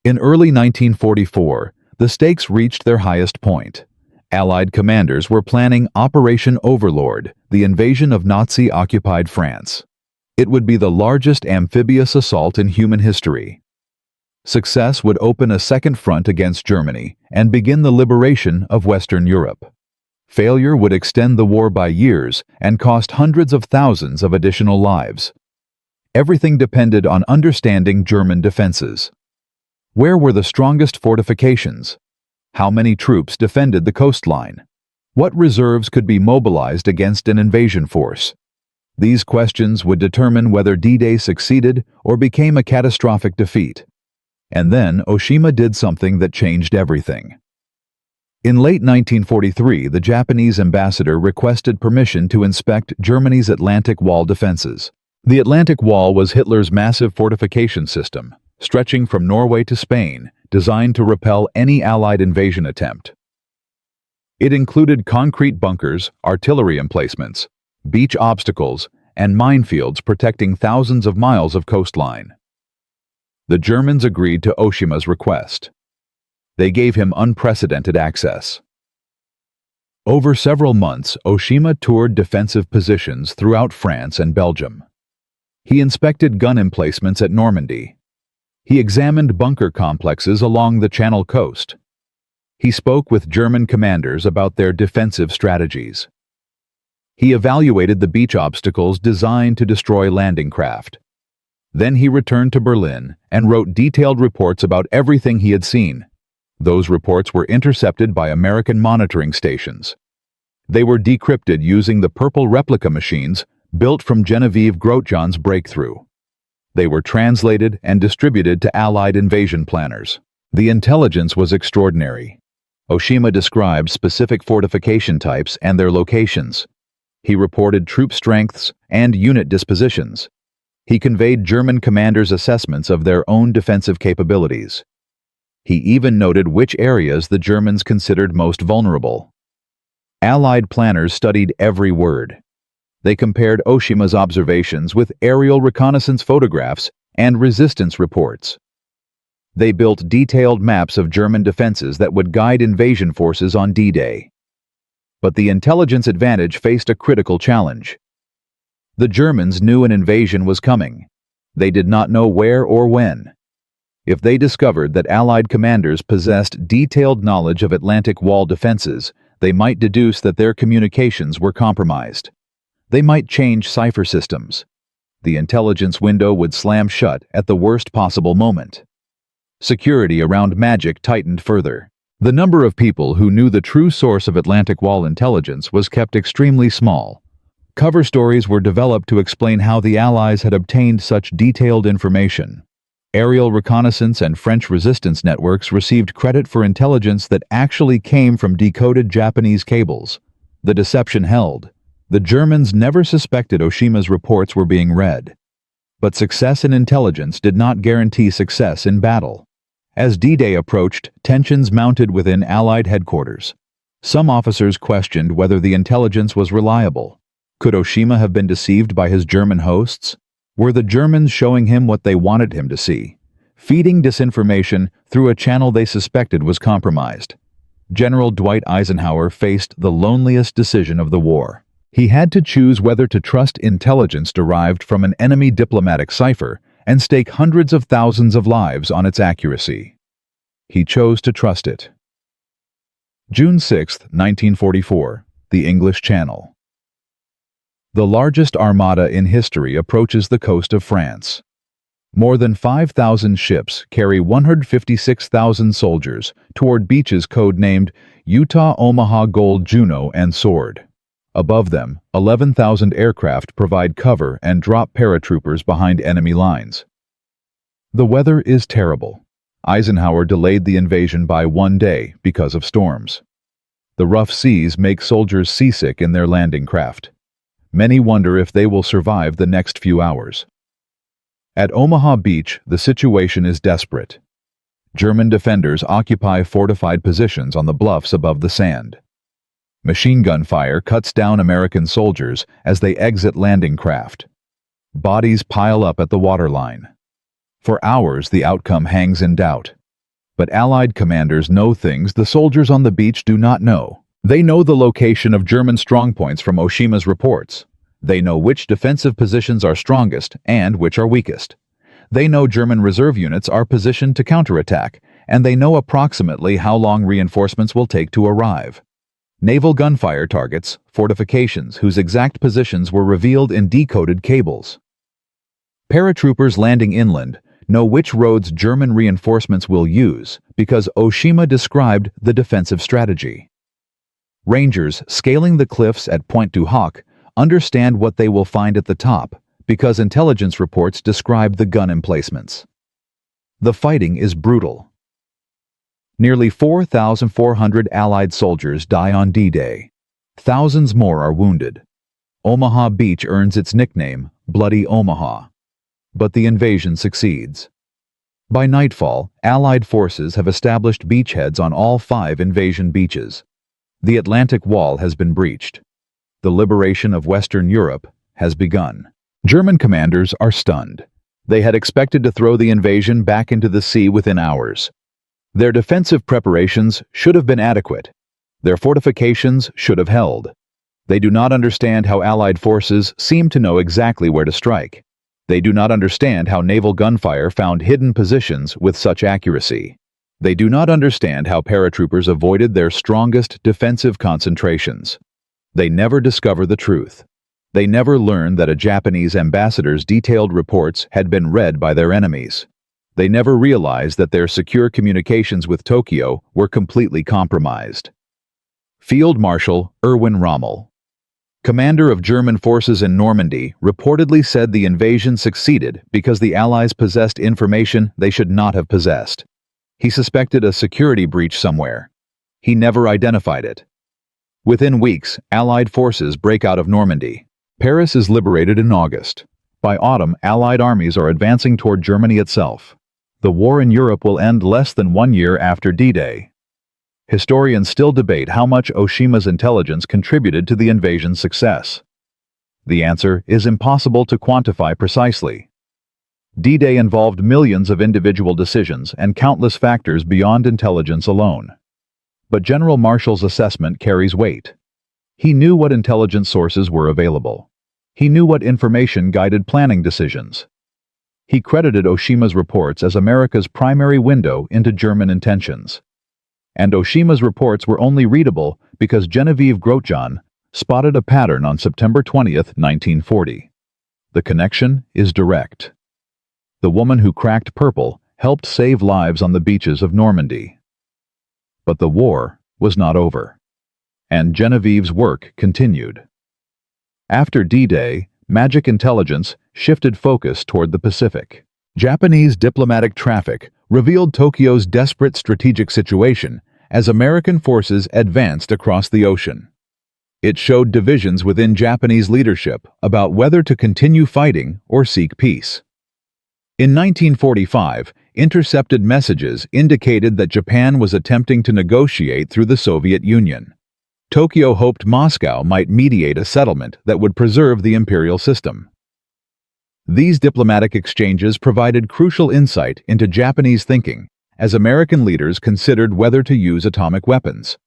In early 1944, the stakes reached their highest point. Allied commanders were planning Operation Overlord, the invasion of Nazi-occupied France. It would be the largest amphibious assault in human history. Success would open a second front against Germany and begin the liberation of Western Europe. Failure would extend the war by years and cost hundreds of thousands of additional lives. Everything depended on understanding German defenses. Where were the strongest fortifications? How many troops defended the coastline? What reserves could be mobilized against an invasion force? These questions would determine whether D-Day succeeded or became a catastrophic defeat. And then Oshima did something that changed everything. In late 1943, the Japanese ambassador requested permission to inspect Germany's Atlantic Wall defenses. The Atlantic Wall was Hitler's massive fortification system, stretching from Norway to Spain, designed to repel any Allied invasion attempt. It included concrete bunkers, artillery emplacements, beach obstacles, and minefields protecting thousands of miles of coastline. The Germans agreed to Oshima's request. They gave him unprecedented access. Over several months, Oshima toured defensive positions throughout France and Belgium. He inspected gun emplacements at Normandy. He examined bunker complexes along the Channel coast. He spoke with German commanders about their defensive strategies. He evaluated the beach obstacles designed to destroy landing craft. Then he returned to Berlin and wrote detailed reports about everything he had seen. Those reports were intercepted by American monitoring stations. They were decrypted using the purple replica machines built from Genevieve Grotjean's breakthrough. They were translated and distributed to Allied invasion planners. The intelligence was extraordinary. Oshima described specific fortification types and their locations. He reported troop strengths and unit dispositions. He conveyed German commanders' assessments of their own defensive capabilities. He even noted which areas the Germans considered most vulnerable. Allied planners studied every word. They compared Oshima's observations with aerial reconnaissance photographs and resistance reports. They built detailed maps of German defenses that would guide invasion forces on D-Day. But the intelligence advantage faced a critical challenge. The Germans knew an invasion was coming. They did not know where or when. If they discovered that Allied commanders possessed detailed knowledge of Atlantic Wall defenses, they might deduce that their communications were compromised. They might change cipher systems. The intelligence window would slam shut at the worst possible moment. Security around Magic tightened further. The number of people who knew the true source of Atlantic Wall intelligence was kept extremely small. Cover stories were developed to explain how the Allies had obtained such detailed information. Aerial reconnaissance and French resistance networks received credit for intelligence that actually came from decoded Japanese cables. The deception held. The Germans never suspected Oshima's reports were being read. But success in intelligence did not guarantee success in battle. As D-Day approached, tensions mounted within Allied headquarters. Some officers questioned whether the intelligence was reliable. Could Oshima have been deceived by his German hosts? Were the Germans showing him what they wanted him to see? Feeding disinformation through a channel they suspected was compromised. General Dwight Eisenhower faced the loneliest decision of the war. He had to choose whether to trust intelligence derived from an enemy diplomatic cipher and stake hundreds of thousands of lives on its accuracy. He chose to trust it. June 6, 1944, the English Channel. The largest armada in history approaches the coast of France. More than 5,000 ships carry 156,000 soldiers toward beaches codenamed Utah, Omaha, Gold, Juno, and Sword. Above them, 11,000 aircraft provide cover and drop paratroopers behind enemy lines. The weather is terrible. Eisenhower delayed the invasion by 1 day because of storms. The rough seas make soldiers seasick in their landing craft. Many wonder if they will survive the next few hours. At Omaha Beach, the situation is desperate. German defenders occupy fortified positions on the bluffs above the sand. Machine gun fire cuts down American soldiers as they exit landing craft. Bodies pile up at the waterline. For hours, the outcome hangs in doubt. But Allied commanders know things the soldiers on the beach do not know. They know the location of German strongpoints from Oshima's reports. They know which defensive positions are strongest and which are weakest. They know German reserve units are positioned to counterattack, and they know approximately how long reinforcements will take to arrive. Naval gunfire targets, fortifications whose exact positions were revealed in decoded cables. Paratroopers landing inland know which roads German reinforcements will use because Oshima described the defensive strategy. Rangers scaling the cliffs at Pointe du Hoc understand what they will find at the top because intelligence reports describe the gun emplacements. The fighting is brutal. Nearly 4,400 Allied soldiers die on D-Day. Thousands more are wounded. Omaha Beach earns its nickname, Bloody Omaha. But the invasion succeeds. By nightfall, Allied forces have established beachheads on all 5 invasion beaches. The Atlantic Wall has been breached. The liberation of Western Europe has begun. German commanders are stunned. They had expected to throw the invasion back into the sea within hours. Their defensive preparations should have been adequate. Their fortifications should have held. They do not understand how Allied forces seem to know exactly where to strike. They do not understand how naval gunfire found hidden positions with such accuracy. They do not understand how paratroopers avoided their strongest defensive concentrations. They never discover the truth. They never learn that a Japanese ambassador's detailed reports had been read by their enemies. They never realize that their secure communications with Tokyo were completely compromised. Field Marshal Erwin Rommel, commander of German forces in Normandy, reportedly said the invasion succeeded because the Allies possessed information they should not have possessed. He suspected a security breach somewhere. He never identified it. Within weeks, Allied forces break out of Normandy. Paris is liberated in August. By autumn, Allied armies are advancing toward Germany itself. The war in Europe will end less than 1 year after D-Day. Historians still debate how much Oshima's intelligence contributed to the invasion's success. The answer is impossible to quantify precisely. D-Day involved millions of individual decisions and countless factors beyond intelligence alone. But General Marshall's assessment carries weight. He knew what intelligence sources were available. He knew what information guided planning decisions. He credited Oshima's reports as America's primary window into German intentions. And Oshima's reports were only readable because Genevieve Grotjean spotted a pattern on September 20th, 1940. The connection is direct. The woman who cracked purple helped save lives on the beaches of Normandy. But the war was not over, and Genevieve's work continued. After D-Day, Magic Intelligence shifted focus toward the Pacific. Japanese diplomatic traffic revealed Tokyo's desperate strategic situation as American forces advanced across the ocean. It showed divisions within Japanese leadership about whether to continue fighting or seek peace. In 1945, intercepted messages indicated that Japan was attempting to negotiate through the Soviet Union. Tokyo hoped Moscow might mediate a settlement that would preserve the imperial system. These diplomatic exchanges provided crucial insight into Japanese thinking as American leaders considered whether to use atomic weapons.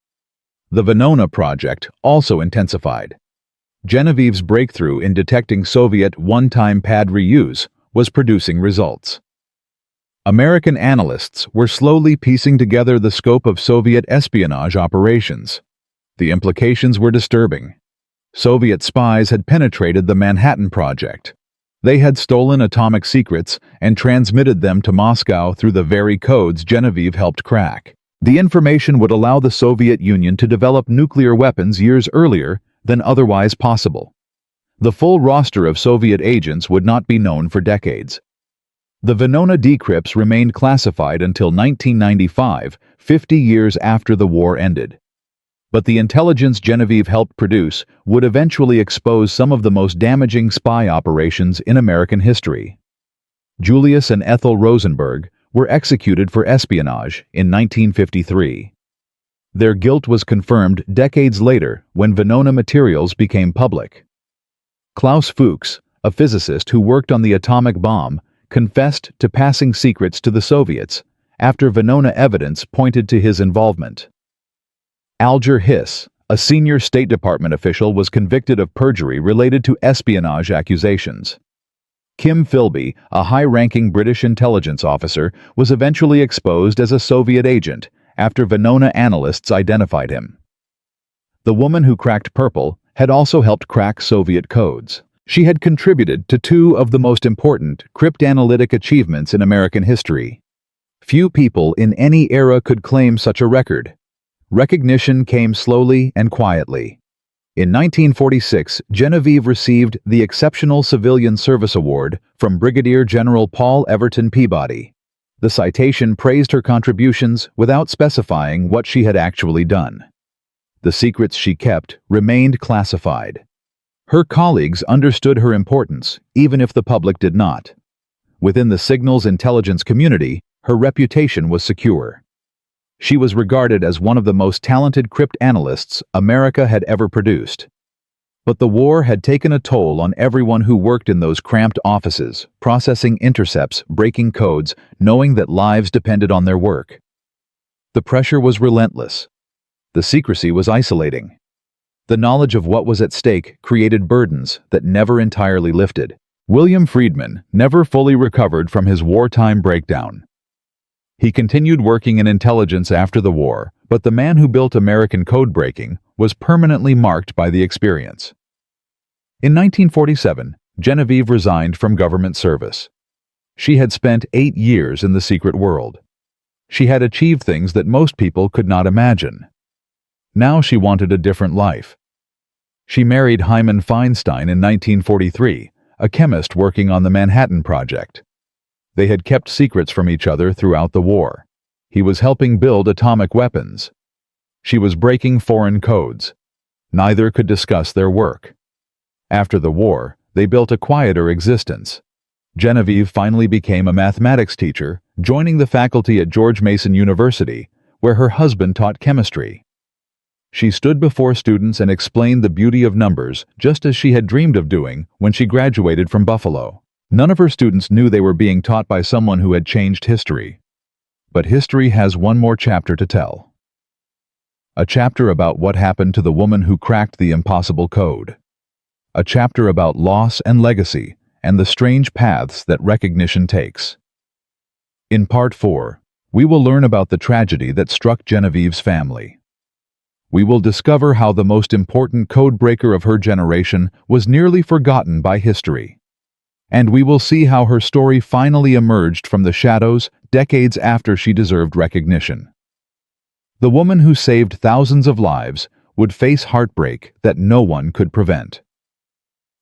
The Venona project also intensified. Genevieve's breakthrough in detecting Soviet one-time pad reuse was producing results. American analysts were slowly piecing together the scope of Soviet espionage operations. The implications were disturbing. Soviet spies had penetrated the Manhattan Project. They had stolen atomic secrets and transmitted them to Moscow through the very codes Genevieve helped crack. The information would allow the Soviet Union to develop nuclear weapons years earlier than otherwise possible. The full roster of Soviet agents would not be known for decades. The Venona decrypts remained classified until 1995, 50 years after the war ended. But the intelligence Genevieve helped produce would eventually expose some of the most damaging spy operations in American history. Julius and Ethel Rosenberg were executed for espionage in 1953. Their guilt was confirmed decades later when Venona materials became public. Klaus Fuchs, a physicist who worked on the atomic bomb, confessed to passing secrets to the Soviets after Venona evidence pointed to his involvement. Alger Hiss, a senior State Department official, was convicted of perjury related to espionage accusations. Kim Philby, a high-ranking British intelligence officer, was eventually exposed as a Soviet agent after Venona analysts identified him. The woman who cracked purple had also helped crack Soviet codes. She had contributed to two of the most important cryptanalytic achievements in American history. Few people in any era could claim such a record. Recognition came slowly and quietly. In 1946, Genevieve received the Exceptional Civilian Service Award from Brigadier General Paul Everton Peabody. The citation praised her contributions without specifying what she had actually done. The secrets she kept remained classified. Her colleagues understood her importance, even if the public did not. Within the signals intelligence community, her reputation was secure. She was regarded as one of the most talented cryptanalysts America had ever produced. But the war had taken a toll on everyone who worked in those cramped offices, processing intercepts, breaking codes, knowing that lives depended on their work. The pressure was relentless. The secrecy was isolating. The knowledge of what was at stake created burdens that never entirely lifted. William Friedman never fully recovered from his wartime breakdown. He continued working in intelligence after the war, but the man who built American code breaking was permanently marked by the experience. In 1947, Genevieve resigned from government service. She had spent 8 years in the secret world. She had achieved things that most people could not imagine. Now she wanted a different life. She married Hyman Feinstein in 1943, a chemist working on the Manhattan Project. They had kept secrets from each other throughout the war. He was helping build atomic weapons. She was breaking foreign codes. Neither could discuss their work. After the war, they built a quieter existence. Genevieve finally became a mathematics teacher, joining the faculty at George Mason University, where her husband taught chemistry. She stood before students and explained the beauty of numbers, just as she had dreamed of doing when she graduated from Buffalo. None of her students knew they were being taught by someone who had changed history. But history has one more chapter to tell. A chapter about what happened to the woman who cracked the impossible code. A chapter about loss and legacy, and the strange paths that recognition takes. In Part 4, we will learn about the tragedy that struck Genevieve's family. We will discover how the most important code breaker of her generation was nearly forgotten by history. And we will see how her story finally emerged from the shadows decades after she deserved recognition. The woman who saved thousands of lives would face heartbreak that no one could prevent.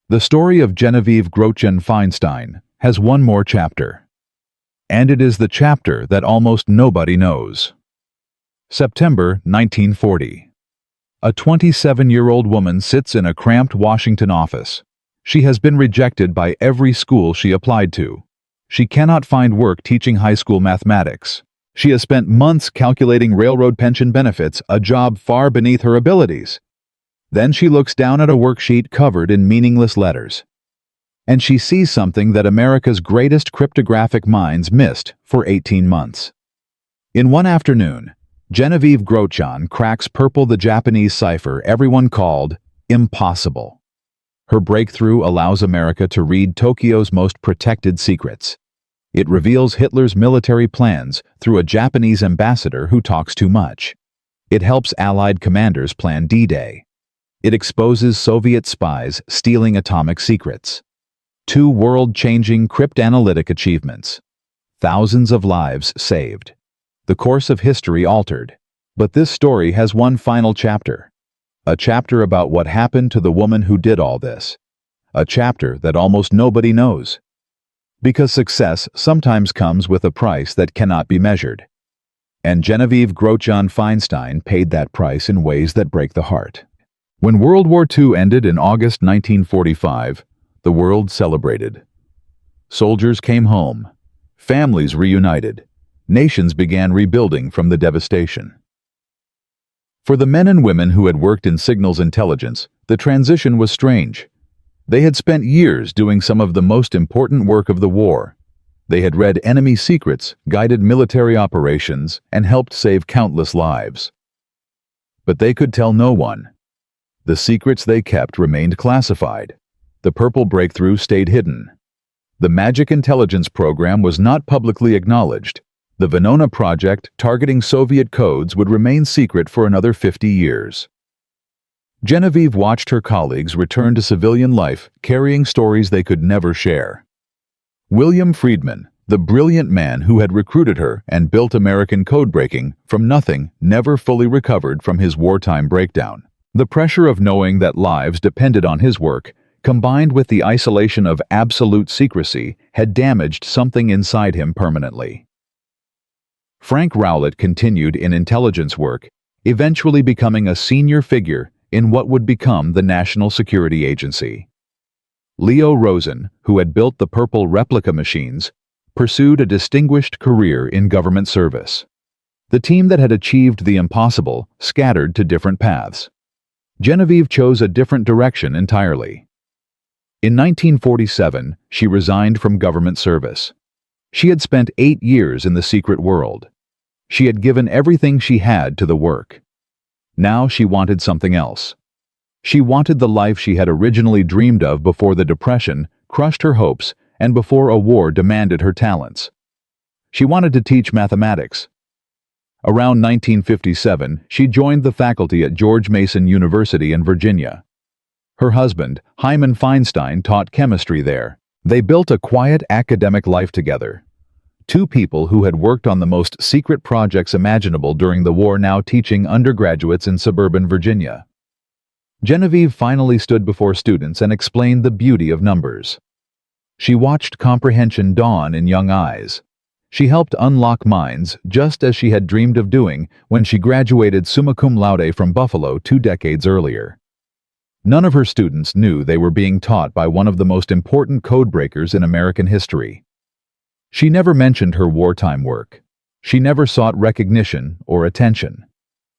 The story of Genevieve Grootjan Feinstein has one more chapter. And it is the chapter that almost nobody knows. September 1940. A 27-year-old woman sits in a cramped Washington office. She has been rejected by every school she applied to. She cannot find work teaching high school mathematics. She has spent months calculating railroad pension benefits, a job far beneath her abilities. Then she looks down at a worksheet covered in meaningless letters. And she sees something that America's greatest cryptographic minds missed for 18 months. In one afternoon, Genevieve Grootjan cracks purple, the Japanese cipher everyone called impossible. Her breakthrough allows America to read Tokyo's most protected secrets. It reveals Hitler's military plans through a Japanese ambassador who talks too much. It helps Allied commanders plan D-Day. It exposes Soviet spies stealing atomic secrets. 2 world-changing cryptanalytic achievements. Thousands of lives saved. The course of history altered. But this story has one final chapter. A chapter about what happened to the woman who did all this. A chapter that almost nobody knows. Because success sometimes comes with a price that cannot be measured. And Genevieve Grootjan Feinstein paid that price in ways that break the heart. When World War II ended in August 1945, the world celebrated. Soldiers came home. Families reunited. Nations began rebuilding from the devastation. For the men and women who had worked in signals intelligence, the transition was strange. They had spent years doing some of the most important work of the war. They had read enemy secrets, guided military operations, and helped save countless lives. But they could tell no one. The secrets they kept remained classified. The purple breakthrough stayed hidden. The Magic Intelligence Program was not publicly acknowledged. The Venona project, targeting Soviet codes, would remain secret for another 50 years. Genevieve watched her colleagues return to civilian life, carrying stories they could never share. William Friedman, the brilliant man who had recruited her and built American code-breaking from nothing, never fully recovered from his wartime breakdown. The pressure of knowing that lives depended on his work, combined with the isolation of absolute secrecy, had damaged something inside him permanently. Frank Rowlett continued in intelligence work, eventually becoming a senior figure in what would become the National Security Agency. Leo Rosen, who had built the purple replica machines, pursued a distinguished career in government service. The team that had achieved the impossible scattered to different paths. Genevieve chose a different direction entirely. In 1947, she resigned from government service. She had spent 8 years in the secret world. She had given everything she had to the work. Now she wanted something else. She wanted the life she had originally dreamed of before the Depression crushed her hopes and before a war demanded her talents. She wanted to teach mathematics. Around 1957, she joined the faculty at George Mason University in Virginia. Her husband, Hyman Feinstein, taught chemistry there. They built a quiet academic life together. Two people who had worked on the most secret projects imaginable during the war now teaching undergraduates in suburban Virginia. Genevieve finally stood before students and explained the beauty of numbers. She watched comprehension dawn in young eyes. She helped unlock minds just as she had dreamed of doing when she graduated summa cum laude from Buffalo 2 decades earlier. None of her students knew they were being taught by one of the most important codebreakers in American history. She never mentioned her wartime work. She never sought recognition or attention.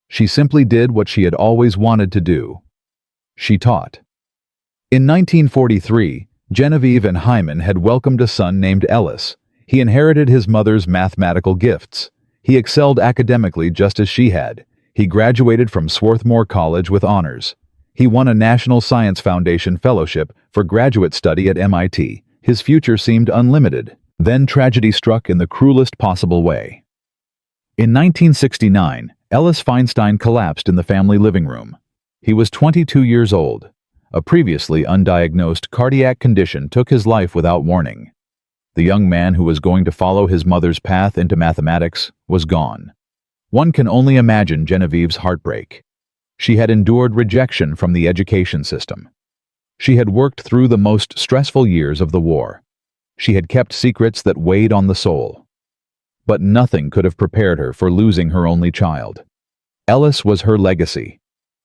She simply did what she had always wanted to do. She taught. In 1943, Genevieve and Hyman had welcomed a son named Ellis. He inherited his mother's mathematical gifts. He excelled academically just as she had. He graduated from Swarthmore College with honors. He won a National Science Foundation fellowship for graduate study at MIT. His future seemed unlimited. Then tragedy struck in the cruelest possible way. In 1969, Ellis Feinstein collapsed in the family living room. He was 22 years old. A previously undiagnosed cardiac condition took his life without warning. The young man who was going to follow his mother's path into mathematics was gone. One can only imagine Genevieve's heartbreak. She had endured rejection from the education system. She had worked through the most stressful years of the war. She had kept secrets that weighed on the soul. But nothing could have prepared her for losing her only child. Ellis was her legacy.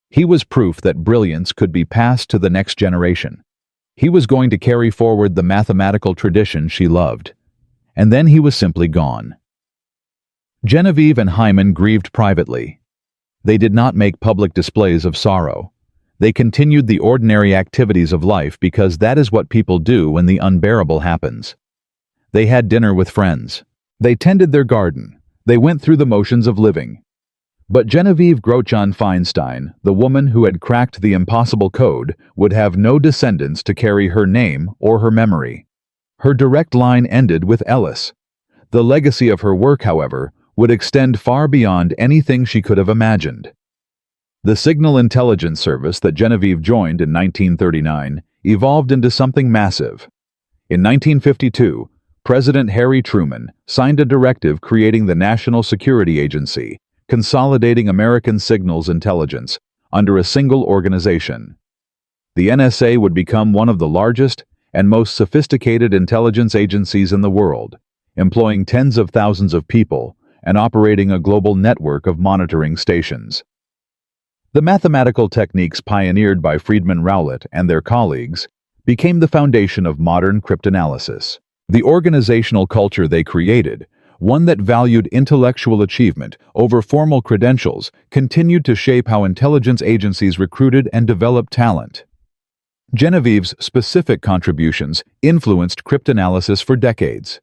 He was proof that brilliance could be passed to the next generation. He was going to carry forward the mathematical tradition she loved. And then he was simply gone. Genevieve and Hyman grieved privately. They did not make public displays of sorrow. They continued the ordinary activities of life because that is what people do when the unbearable happens. They had dinner with friends. They tended their garden. They went through the motions of living. But Genevieve Grotjan Feinstein, the woman who had cracked the impossible code, would have no descendants to carry her name or her memory. Her direct line ended with Ellis. The legacy of her work, however, would extend far beyond anything she could have imagined. The Signal Intelligence Service that Genevieve joined in 1939 evolved into something massive. In 1952, President Harry Truman signed a directive creating the National Security Agency, consolidating American signals intelligence under a single organization. The NSA would become one of the largest and most sophisticated intelligence agencies in the world, employing tens of thousands of people and operating a global network of monitoring stations. The mathematical techniques pioneered by Friedman Rowlett and their colleagues became the foundation of modern cryptanalysis. The organizational culture they created, one that valued intellectual achievement over formal credentials, continued to shape how intelligence agencies recruited and developed talent. Genevieve's specific contributions influenced cryptanalysis for decades.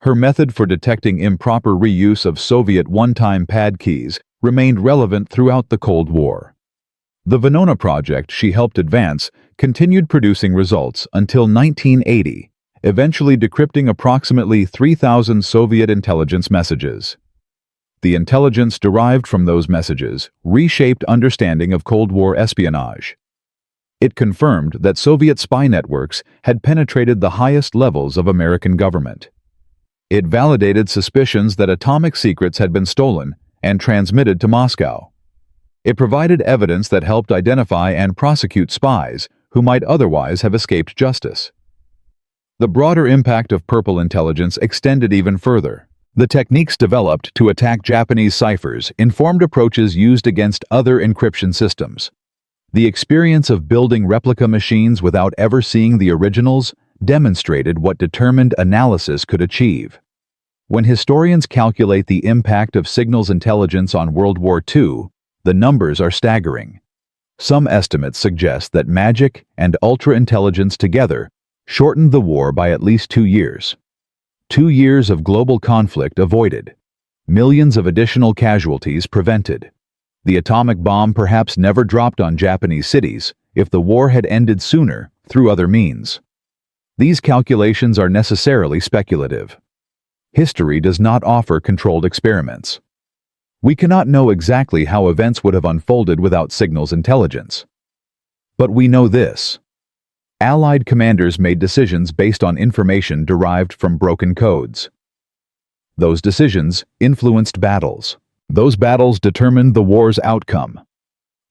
Her method for detecting improper reuse of Soviet one-time pad keys remained relevant throughout the Cold War. The Venona project she helped advance continued producing results until 1980, eventually decrypting approximately 3,000 Soviet intelligence messages. The intelligence derived from those messages reshaped understanding of Cold War espionage. It confirmed that Soviet spy networks had penetrated the highest levels of American government. It validated suspicions that atomic secrets had been stolen and transmitted to Moscow. It provided evidence that helped identify and prosecute spies who might otherwise have escaped justice. The broader impact of purple intelligence extended even further. The techniques developed to attack Japanese ciphers informed approaches used against other encryption systems. The experience of building replica machines without ever seeing the originals demonstrated what determined analysis could achieve. When historians calculate the impact of signals intelligence on World War II, the numbers are staggering. Some estimates suggest that magic and ultra-intelligence together shortened the war by at least 2 years. 2 years of global conflict avoided. Millions of additional casualties prevented. The atomic bomb perhaps never dropped on Japanese cities if the war had ended sooner through other means. These calculations are necessarily speculative. History does not offer controlled experiments. We cannot know exactly how events would have unfolded without signals intelligence. But we know this. Allied commanders made decisions based on information derived from broken codes. Those decisions influenced battles. Those battles determined the war's outcome.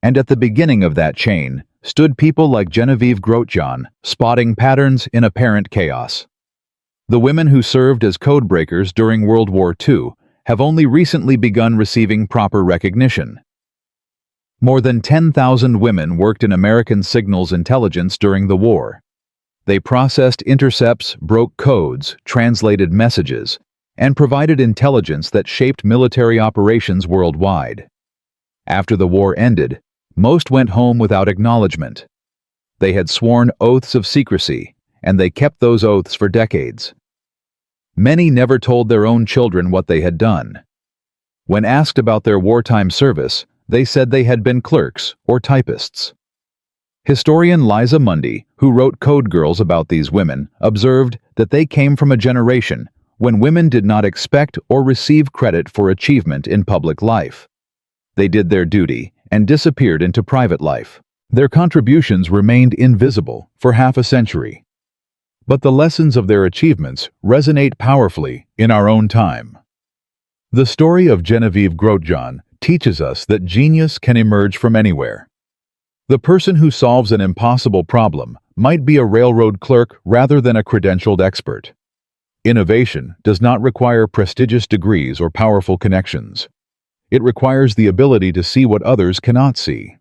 And at the beginning of that chain stood people like Genevieve Grotjahn, spotting patterns in apparent chaos. The women who served as codebreakers during World War II have only recently begun receiving proper recognition. More than 10,000 women worked in American signals intelligence during the war. They processed intercepts, broke codes, translated messages, and provided intelligence that shaped military operations worldwide. After the war ended, most went home without acknowledgement. They had sworn oaths of secrecy, and they kept those oaths for decades. Many never told their own children what they had done. When asked about their wartime service, they said they had been clerks or typists. Historian Liza Mundy, who wrote Code Girls about these women, observed that they came from a generation when women did not expect or receive credit for achievement in public life. They did their duty and disappeared into private life. Their contributions remained invisible for half a century. But the lessons of their achievements resonate powerfully in our own time. The story of Genevieve Grotjahn teaches us that genius can emerge from anywhere. The person who solves an impossible problem might be a railroad clerk rather than a credentialed expert. Innovation does not require prestigious degrees or powerful connections. It requires the ability to see what others cannot see.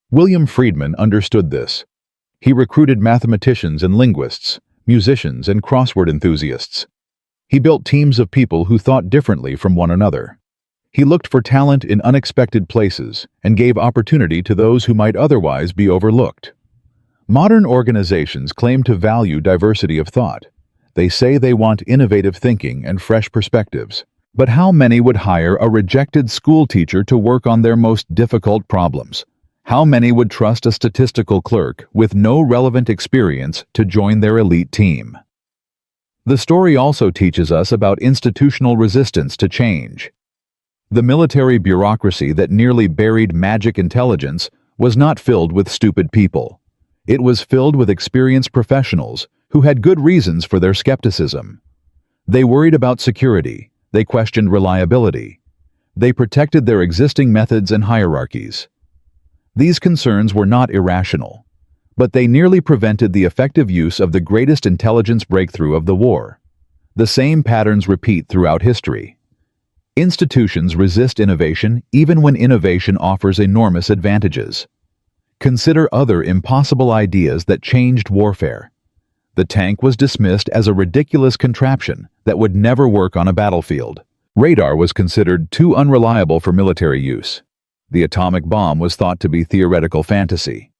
William Friedman understood this. He recruited mathematicians and linguists, musicians and crossword enthusiasts. He built teams of people who thought differently from one another. He looked for talent in unexpected places and gave opportunity to those who might otherwise be overlooked. Modern organizations claim to value diversity of thought. They say they want innovative thinking and fresh perspectives. But how many would hire a rejected school teacher to work on their most difficult problems? How many would trust a statistical clerk with no relevant experience to join their elite team? The story also teaches us about institutional resistance to change. The military bureaucracy that nearly buried magic intelligence was not filled with stupid people. It was filled with experienced professionals who had good reasons for their skepticism. They worried about security. They questioned reliability. They protected their existing methods and hierarchies. These concerns were not irrational, but they nearly prevented the effective use of the greatest intelligence breakthrough of the war. The same patterns repeat throughout history. Institutions resist innovation even when innovation offers enormous advantages. Consider other impossible ideas that changed warfare. The tank was dismissed as a ridiculous contraption that would never work on a battlefield. Radar was considered too unreliable for military use. The atomic bomb was thought to be theoretical fantasy.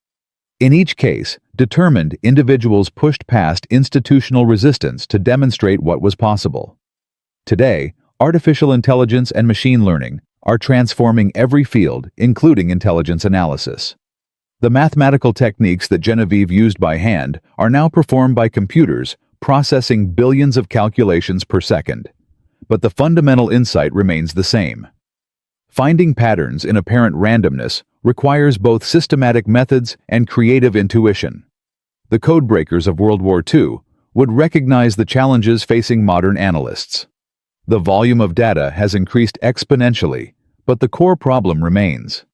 In each case, determined individuals pushed past institutional resistance to demonstrate what was possible. Today, artificial intelligence and machine learning are transforming every field, including intelligence analysis. The mathematical techniques that Genevieve used by hand are now performed by computers, processing billions of calculations per second. But the fundamental insight remains the same. Finding patterns in apparent randomness requires both systematic methods and creative intuition. The codebreakers of World War II would recognize the challenges facing modern analysts. The volume of data has increased exponentially, but the core problem remains.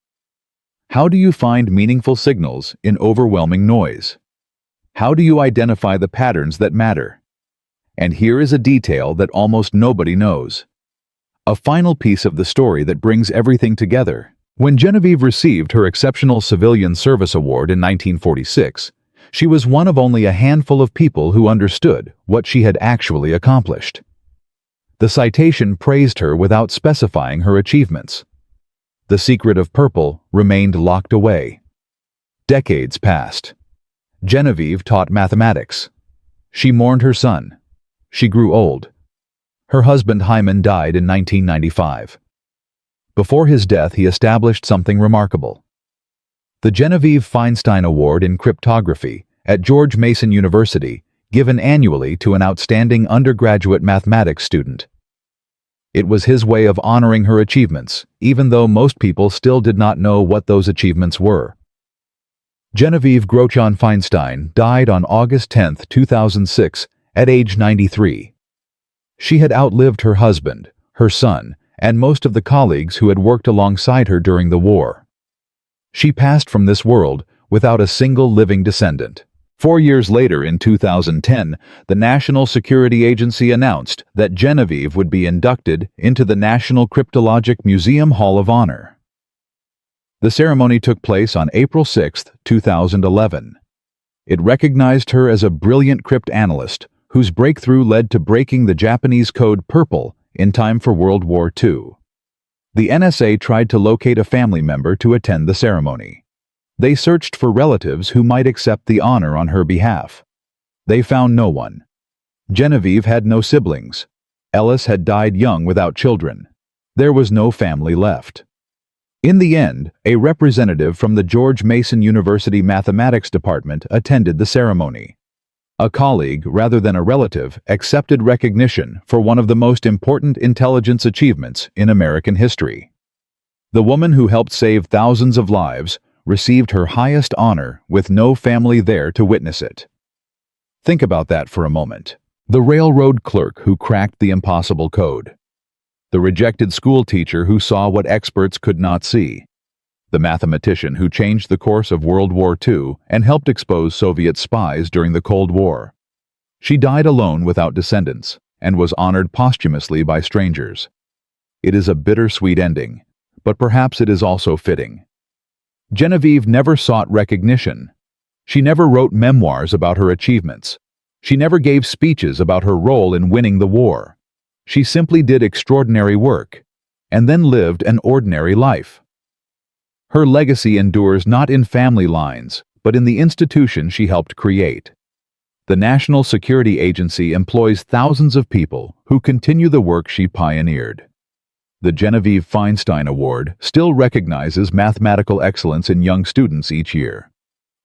How do you find meaningful signals in overwhelming noise? How do you identify the patterns that matter? And here is a detail that almost nobody knows. A final piece of the story that brings everything together. When Genevieve received her Exceptional Civilian Service Award in 1946, she was one of only a handful of people who understood what she had actually accomplished. The citation praised her without specifying her achievements. The secret of purple remained locked away. Decades passed. Genevieve taught mathematics. She mourned her son. She grew old. Her husband Hyman died in 1995. Before his death, he established something remarkable. The Genevieve Feinstein Award in Cryptography at George Mason University given annually to an outstanding undergraduate mathematics student. It was his way of honoring her achievements, even though most people still did not know what those achievements were. Genevieve Grochon-Feinstein died on August 10, 2006, at age 93. She had outlived her husband, her son, and most of the colleagues who had worked alongside her during the war. She passed from this world without a single living descendant. 4 years later, in 2010, the National Security Agency announced that Genevieve would be inducted into the National Cryptologic Museum Hall of Honor. The ceremony took place on April 6, 2011. It recognized her as a brilliant cryptanalyst whose breakthrough led to breaking the Japanese code Purple in time for World War II. The NSA tried to locate a family member to attend the ceremony. They searched for relatives who might accept the honor on her behalf. They found no one. Genevieve had no siblings. Ellis had died young without children. There was no family left. In the end, a representative from the George Mason University Mathematics Department attended the ceremony. A colleague, rather than a relative, accepted recognition for one of the most important intelligence achievements in American history. The woman who helped save thousands of lives received her highest honor with no family there to witness it. Think about that for a moment. The railroad clerk who cracked the impossible code. The rejected school teacher who saw what experts could not see. The mathematician who changed the course of World War II and helped expose Soviet spies during the Cold War. She died alone without descendants and was honored posthumously by strangers. It is a bittersweet ending, but perhaps it is also fitting. Genevieve never sought recognition. She never wrote memoirs about her achievements. She never gave speeches about her role in winning the war. She simply did extraordinary work, and then lived an ordinary life. Her legacy endures not in family lines, but in the institution she helped create. The National Security Agency employs thousands of people who continue the work she pioneered. The Genevieve Feinstein Award still recognizes mathematical excellence in young students each year.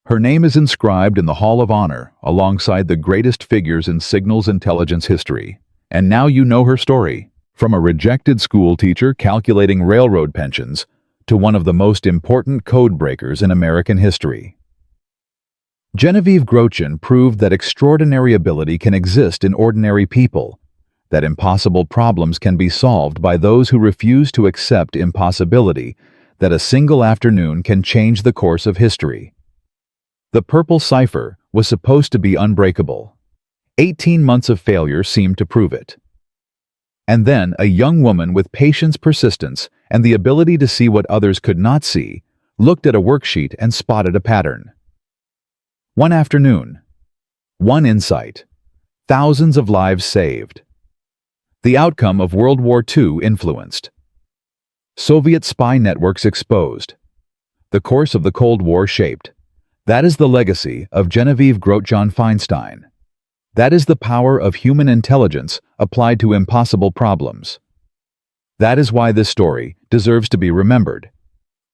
Her name is inscribed in the Hall of Honor alongside the greatest figures in signals intelligence history. And now you know her story, from a rejected school teacher calculating railroad pensions to one of the most important code breakers in American history. Genevieve Grochon proved that extraordinary ability can exist in ordinary people, that impossible problems can be solved by those who refuse to accept impossibility, that a single afternoon can change the course of history. The purple cipher was supposed to be unbreakable. 18 months of failure seemed to prove it. And then a young woman with patience, persistence, and the ability to see what others could not see, looked at a worksheet and spotted a pattern. One afternoon, one insight, thousands of lives saved. The outcome of World War II influenced. Soviet spy networks exposed. The course of the Cold War shaped. That is the legacy of Genevieve Grochon-Feinstein. That is the power of human intelligence applied to impossible problems. That is why this story deserves to be remembered.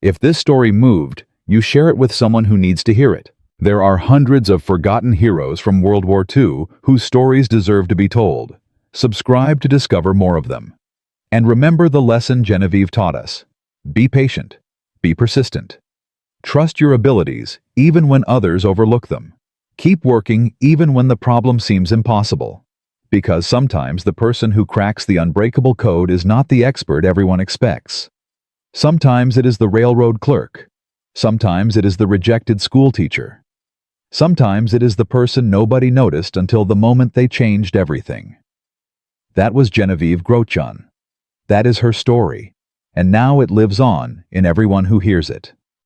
If this story moved, you share it with someone who needs to hear it. There are hundreds of forgotten heroes from World War II whose stories deserve to be told. Subscribe to discover more of them. And remember the lesson Genevieve taught us. Be patient. Be persistent. Trust your abilities even when others overlook them. Keep working even when the problem seems impossible. Because sometimes the person who cracks the unbreakable code is not the expert everyone expects. Sometimes it is the railroad clerk. Sometimes it is the rejected school teacher. Sometimes it is the person nobody noticed until the moment they changed everything. That was Genevieve Grochon. That is her story, and now it lives on in everyone who hears it.